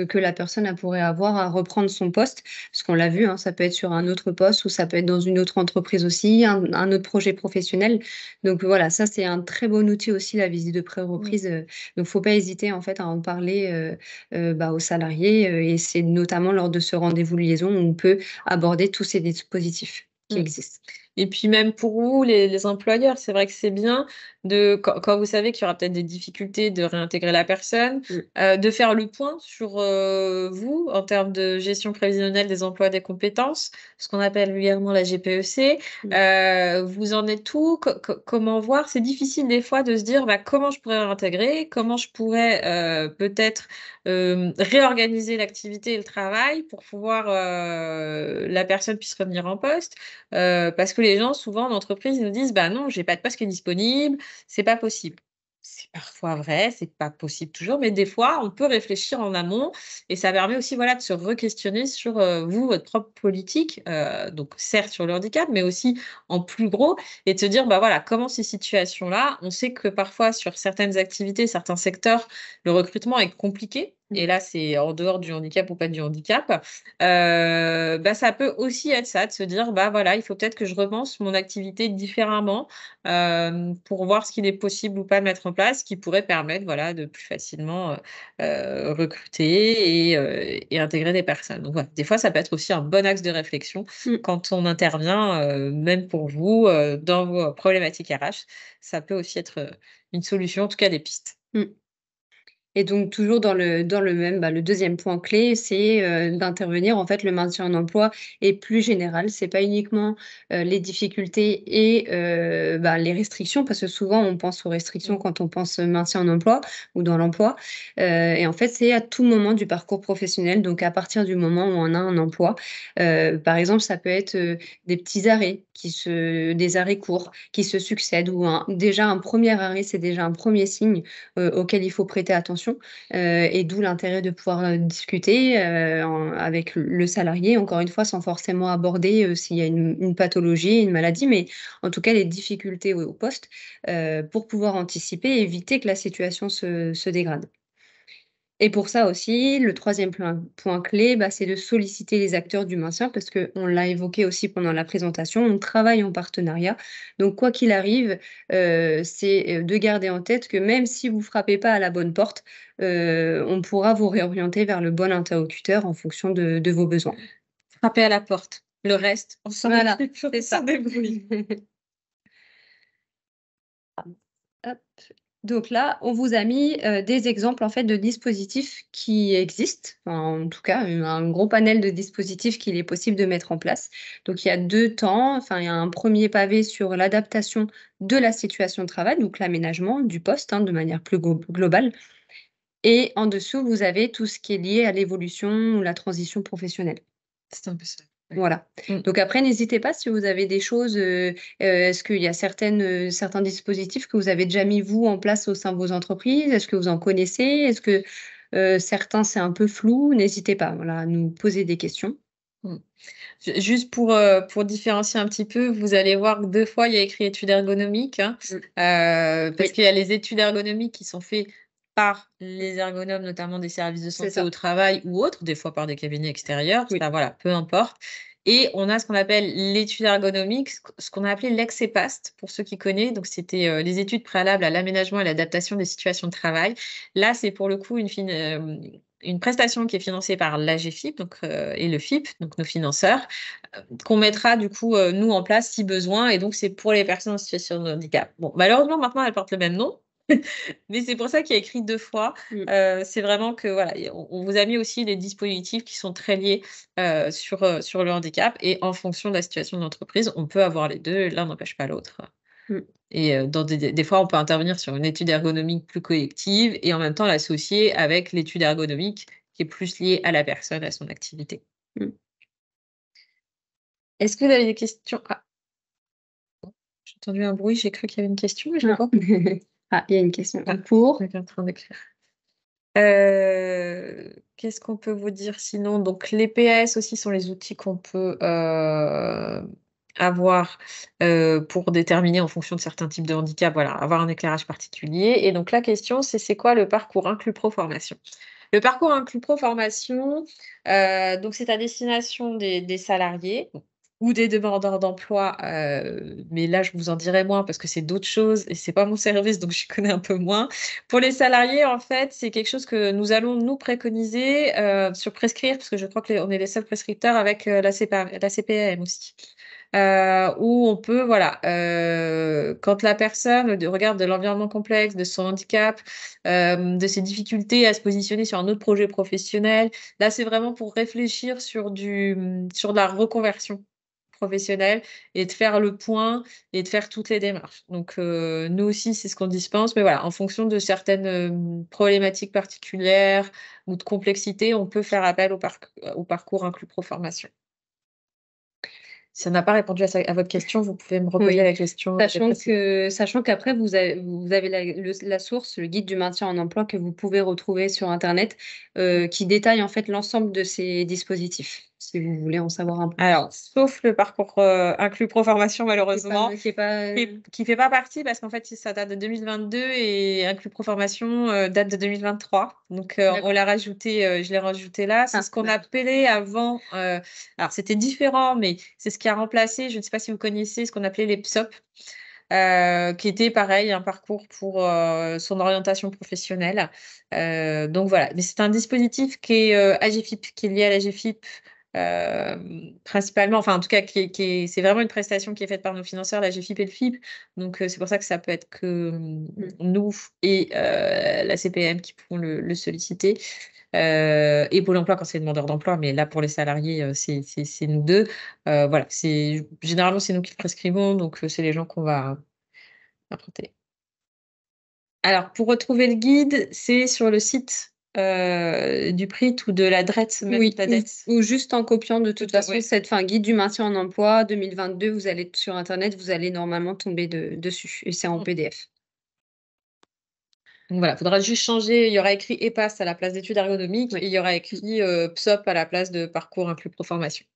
que la personne elle pourrait avoir à reprendre son poste. Parce qu'on l'a vu, hein, ça peut être sur un autre poste ou ça peut être dans une autre entreprise aussi, un autre projet professionnel. Donc voilà, ça c'est un très bon outil aussi la visite de Mmh. pré-reprise, donc faut pas hésiter en fait à en parler, aux salariés, et c'est notamment lors de ce rendez-vous liaison où on peut aborder tous ces dispositifs qui Mmh. existent. Et puis même pour vous, les employeurs, c'est vrai que c'est bien quand vous savez qu'il y aura peut-être des difficultés de réintégrer la personne, Mmh. de faire le point sur, vous, en termes de gestion prévisionnelle des emplois des compétences, ce qu'on appelle vulgairement la GPEC. Mmh. Vous en êtes où? Comment voir? C'est difficile des fois de se dire: «Bah, comment je pourrais réintégrer? Comment je pourrais, peut-être, réorganiser l'activité et le travail pour pouvoir, la personne puisse revenir en poste?» Parce que les gens, souvent, en entreprise, ils nous disent: «Bah, non, j'ai pas de poste qui est disponible, c'est pas possible». C'est parfois vrai, c'est pas possible toujours, mais des fois, on peut réfléchir en amont et ça permet aussi, voilà, de se re-questionner sur, vous, votre propre politique, donc certes sur le handicap, mais aussi en plus gros et de se dire: «Bah, voilà, comment ces situations-là» on sait que parfois sur certaines activités, certains secteurs, le recrutement est compliqué et Mmh. là, c'est en dehors du handicap ou pas du handicap. Bah, ça peut aussi être ça, de se dire: «Bah, voilà, il faut peut-être que je repense mon activité différemment, pour voir ce qu'il est possible ou pas de mettre en place, qui pourrait permettre, voilà, de plus facilement, recruter et intégrer des personnes». Donc voilà, des fois, ça peut être aussi un bon axe de réflexion Mmh. quand on intervient, même pour vous, dans vos problématiques RH. Ça peut aussi être, une solution, en tout cas des pistes. Mmh. Et donc toujours dans le même, le deuxième point clé, c'est, d'intervenir en fait le maintien en emploi est plus général. C'est pas uniquement, les difficultés et les restrictions parce que souvent on pense aux restrictions Mmh. quand on pense, maintien en emploi ou dans l'emploi, et en fait c'est à tout moment du parcours professionnel, donc à partir du moment où on a un emploi. Par exemple, ça peut être, des petits arrêts des arrêts courts qui se succèdent ou déjà un premier arrêt, c'est déjà un premier signe auxquels il faut prêter attention, et d'où l'intérêt de pouvoir, discuter, avec le salarié, encore une fois, sans forcément aborder, s'il y a une pathologie, une maladie, mais en tout cas les difficultés au poste, pour pouvoir anticiper et éviter que la situation se dégrade. Et pour ça aussi, le troisième point clé, c'est de solliciter les acteurs du maintien parce qu'on l'a évoqué aussi pendant la présentation, on travaille en partenariat. Donc quoi qu'il arrive, c'est, de garder en tête que même si vous frappez pas à la bonne porte, on pourra vous réorienter vers le bon interlocuteur en fonction de vos besoins. Frapper à la porte. Le reste, on s'en Voilà, occupe, c'est on s'en ça. débrouille. Hop. Donc là, on vous a mis, des exemples en fait de dispositifs qui existent, enfin, en tout cas, un gros panel de dispositifs qu'il est possible de mettre en place. Donc il y a 2 temps, enfin il y a un premier pavé sur l'adaptation de la situation de travail, donc l'aménagement du poste, hein, de manière plus globale et en dessous, vous avez tout ce qui est lié à l'évolution ou la transition professionnelle. C'est un peu ça, ouais. Voilà. Mmh. Donc après, n'hésitez pas si vous avez des choses, est-ce qu'il y a certains dispositifs que vous avez déjà mis vous en place au sein de vos entreprises? Est-ce que vous en connaissez? Est-ce que, certains c'est un peu flou? N'hésitez pas, voilà, à nous poser des questions. Mmh. Juste pour différencier un petit peu, vous allez voir que 2 fois, il y a écrit études ergonomiques, hein, Mmh. parce Oui, qu'il y a les études ergonomiques qui sont faites par les ergonomes, notamment des services de c'est santé ça. au travail ou autres, des fois par des cabinets extérieurs, Oui. ça voilà, peu importe et on a ce qu'on appelle l'étude ergonomique, ce qu'on a appelé l'ex-EPAST pour ceux qui connaissent, donc c'était, les études préalables à l'aménagement et l'adaptation des situations de travail. Là, c'est pour le coup une prestation qui est financée par l'AGEFIP donc et le FIP, donc nos financeurs, qu'on mettra du coup, nous en place si besoin et donc c'est pour les personnes en situation de handicap. Bon, malheureusement maintenant elle porte le même nom, mais c'est pour ça qu'il y a écrit 2 fois. Mmh. C'est vraiment que voilà et on vous a mis aussi des dispositifs qui sont très liés, sur le handicap et en fonction de la situation de l'entreprise, on peut avoir les 2. L'un n'empêche pas l'autre. Mmh. Et dans des fois, on peut intervenir sur une étude ergonomique plus collective et en même temps l'associer avec l'étude ergonomique qui est plus liée à la personne, à son activité. Mmh. Est-ce que vous avez des questions? Ah, j'ai entendu un bruit, j'ai cru qu'il y avait une question, mais je l'ai Non. pas. Ah, il y a une question en Ah, cours. quelqu'un est en train d'écrire. Qu'est-ce qu'on peut vous dire sinon? Donc les PS aussi sont les outils qu'on peut, avoir pour déterminer en fonction de certains types de handicap, voilà, avoir un éclairage particulier. Et donc la question, c'est quoi le parcours inclus pro formation? Le parcours inclus pro formation, donc c'est à destination des salariés ou des demandeurs d'emploi, mais là, je vous en dirai moins parce que c'est d'autres choses et c'est pas mon service, donc je connais un peu moins. Pour les salariés, en fait, c'est quelque chose que nous allons nous préconiser, sur prescrire, parce que je crois qu'on est les seuls prescripteurs avec, la CPAM aussi. Où on peut, voilà, quand la personne regarde de l'environnement complexe, de son handicap, de ses difficultés à se positionner sur un autre projet professionnel. Là, c'est vraiment pour réfléchir sur sur de la reconversion professionnelle et de faire le point et de faire toutes les démarches. Donc, nous aussi, c'est ce qu'on dispense, mais voilà, en fonction de certaines, problématiques particulières ou de complexité, on peut faire appel au parcours inclus pro formation. Si on n'a pas répondu à votre question, vous pouvez me reposer Oui. la question. Sachant qu'après, vous avez la source, le guide du maintien en emploi que vous pouvez retrouver sur internet, qui détaille en fait l'ensemble de ces dispositifs, si vous voulez en savoir un peu plus. Alors, sauf le parcours, inclus pro formation malheureusement, Qui est pas, qui fait pas partie parce qu'en fait, ça date de 2022 et inclus pro formation, date de 2023. Donc, on D'accord. l'a rajouté, je l'ai rajouté là. C'est Ah, ce qu'on d'accord. appelait avant, alors c'était différent, mais c'est ce qui a remplacé, je ne sais pas si vous connaissez ce qu'on appelait les PSOP, qui était pareil, un parcours pour, son orientation professionnelle. Donc voilà, mais c'est un dispositif qui est, AGEFIP, qui est lié à l'AGEFIP, principalement, enfin en tout cas c'est vraiment une prestation qui est faite par nos financeurs, l'AGEFIP et le FIP. Donc, c'est pour ça que ça peut être que, nous et la CPM qui pourront le solliciter, et Pôle emploi quand c'est demandeur d'emploi, mais là pour les salariés, c'est nous 2. Voilà, généralement c'est nous qui le prescrivons, donc, c'est les gens qu'on va apporter. Alors pour retrouver le guide, c'est sur le site, du PRIT ou de la DRET, même Oui, la DET. ou juste en copiant de toute façon Ouais. cette guide du maintien en emploi 2022, vous allez sur internet, vous allez normalement tomber dessus et c'est en PDF. Donc voilà, il faudra juste changer, il y aura écrit EPAS à la place d'études ergonomiques Oui. et il y aura écrit, PSOP à la place de parcours inclus pro formation.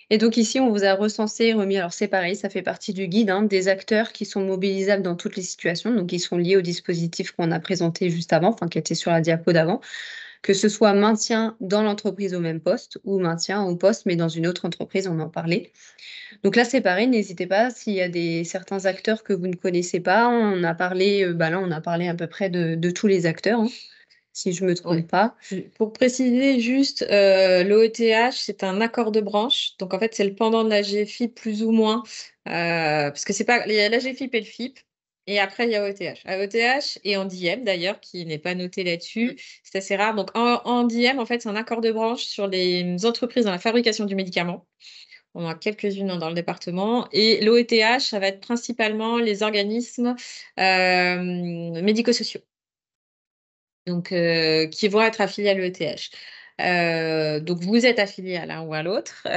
Et donc ici, on vous a recensé, remis, alors c'est pareil, ça fait partie du guide, hein, des acteurs qui sont mobilisables dans toutes les situations, donc qui sont liés au dispositif qu'on a présenté juste avant, enfin qui était sur la diapo d'avant, que ce soit maintien dans l'entreprise au même poste ou maintien au poste mais dans une autre entreprise, on en parlait. Donc là, c'est pareil, n'hésitez pas s'il y a certains acteurs que vous ne connaissez pas, on a parlé, là, on a parlé à peu près de tous les acteurs, hein, si je me trompe pas. Pour préciser juste, l'OETH, c'est un accord de branche. Donc en fait, c'est le pendant de la GFIP plus ou moins, parce que c'est pas il y a la GFIP et le FIP et après il y a OETH. OETH et en DIEM d'ailleurs, qui n'est pas noté là-dessus, c'est assez rare. Donc en DIEM, en fait, c'est un accord de branche sur les entreprises dans la fabrication du médicament. On en a quelques-unes dans le département et l'OETH, ça va être principalement les organismes, médico-sociaux. Donc, qui vont être affiliés à l'ETH. Donc vous êtes affilié à l'un ou à l'autre,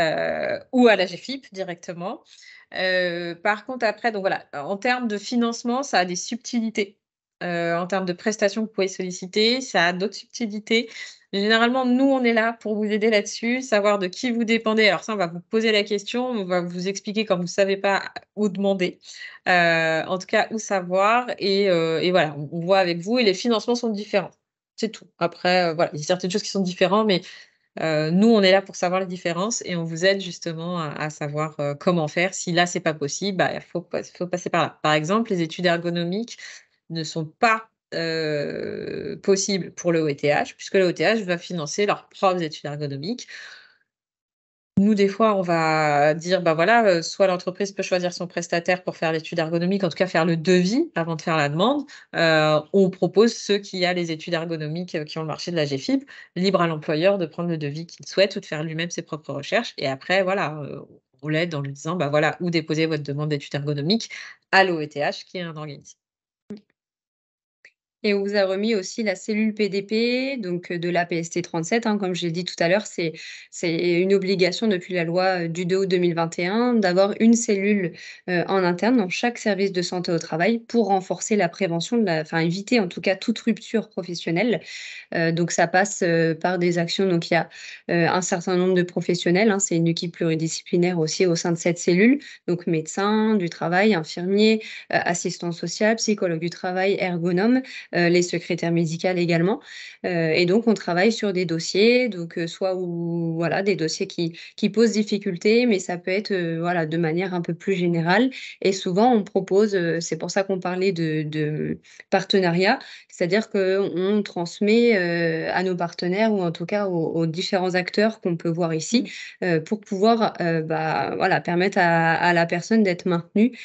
ou à la GFIP directement. Par contre après, donc voilà, en termes de financement, ça a des subtilités. En termes de prestations que vous pouvez solliciter, ça a d'autres subtilités. Généralement, nous, on est là pour vous aider là-dessus, savoir de qui vous dépendez. Alors ça, on va vous poser la question, on va vous expliquer quand vous ne savez pas où demander. En tout cas, où savoir et voilà, on voit avec vous et les financements sont différents. C'est tout. Après, voilà, il y a certaines choses qui sont différentes, mais nous, on est là pour savoir les différences et on vous aide justement à savoir, comment faire. Si là, c'est pas possible, bah, faut passer par là. Par exemple, les études ergonomiques ne sont pas, possibles pour le OETH puisque le OETH va financer leurs propres études ergonomiques. Nous, des fois, on va dire, bah, voilà, soit l'entreprise peut choisir son prestataire pour faire l'étude ergonomique, en tout cas faire le devis avant de faire la demande. On propose ceux qui a les études ergonomiques, qui ont le marché de la GFIP, libre à l'employeur de prendre le devis qu'il souhaite ou de faire lui-même ses propres recherches et après voilà, on l'aide en lui disant, bah, voilà, où déposer votre demande d'étude ergonomique à l'OETH qui est un organisme. Et on vous a remis aussi la cellule PDP, donc de l'APST 37, comme je l'ai dit tout à l'heure, c'est une obligation depuis la loi du 2 août 2021 d'avoir une cellule en interne dans chaque service de santé au travail pour renforcer la prévention, enfin éviter en tout cas toute rupture professionnelle. Donc ça passe par des actions. Donc il y a un certain nombre de professionnels, c'est une équipe pluridisciplinaire aussi au sein de cette cellule, donc médecins du travail, infirmiers, assistants sociaux, psychologues du travail, ergonomes, les secrétaires médicales également. Et donc on travaille sur des dossiers, donc soit voilà, des dossiers qui posent difficulté, mais ça peut être voilà, de manière un peu plus générale. Et souvent on propose, c'est pour ça qu'on parlait de partenariat, c'est-à-dire qu'on transmet à nos partenaires ou en tout cas aux différents acteurs qu'on peut voir ici pour pouvoir voilà, permettre à la personne d'être maintenue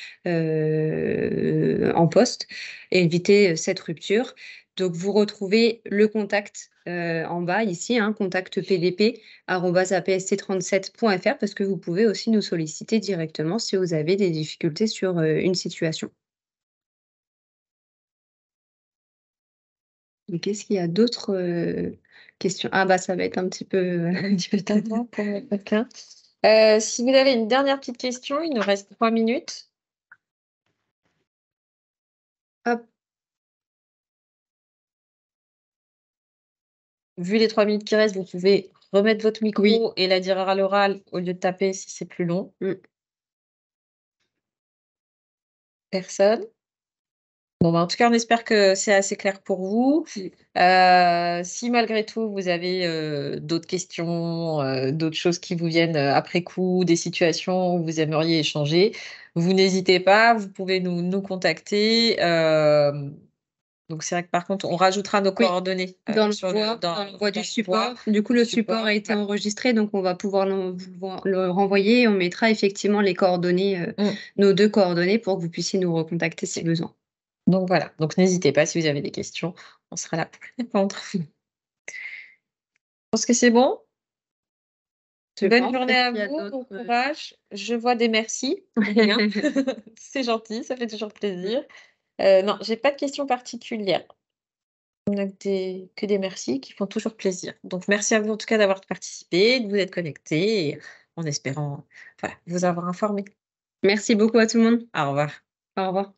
en poste et éviter cette rupture. Donc, vous retrouvez le contact en bas ici, contact pdp@apst37.fr, parce que vous pouvez aussi nous solliciter directement si vous avez des difficultés sur une situation. Et qu'est-ce qu'il y a d'autres questions? Ah bah ça va être un petit peu tard pour quelqu'un. Si vous avez une dernière petite question, il nous reste 3 minutes. Hop. Vu les 3 minutes qui restent, vous pouvez remettre votre micro Oui. et la dire à l'oral au lieu de taper si c'est plus long. Personne? Bon, en tout cas, on espère que c'est assez clair pour vous. Si malgré tout, vous avez d'autres questions, d'autres choses qui vous viennent après coup, des situations où vous aimeriez échanger, vous n'hésitez pas, vous pouvez nous contacter. Donc, c'est vrai que par contre, on rajoutera nos coordonnées dans sur l'envoi du support. Du coup, le support a été enregistré, donc on va pouvoir le renvoyer. On mettra effectivement les coordonnées, nos 2 coordonnées pour que vous puissiez nous recontacter si besoin. Donc voilà, donc n'hésitez pas si vous avez des questions, on sera là pour répondre. Je pense que c'est bon. Bonne journée à vous, bon courage. Je vois des merci. C'est gentil, ça fait toujours plaisir. Non, j'ai pas de questions particulières. On a que des merci qui font toujours plaisir. Donc merci à vous en tout cas d'avoir participé, de vous être connectés, en espérant vous avoir informé. Merci beaucoup à tout le monde. Au revoir. Au revoir.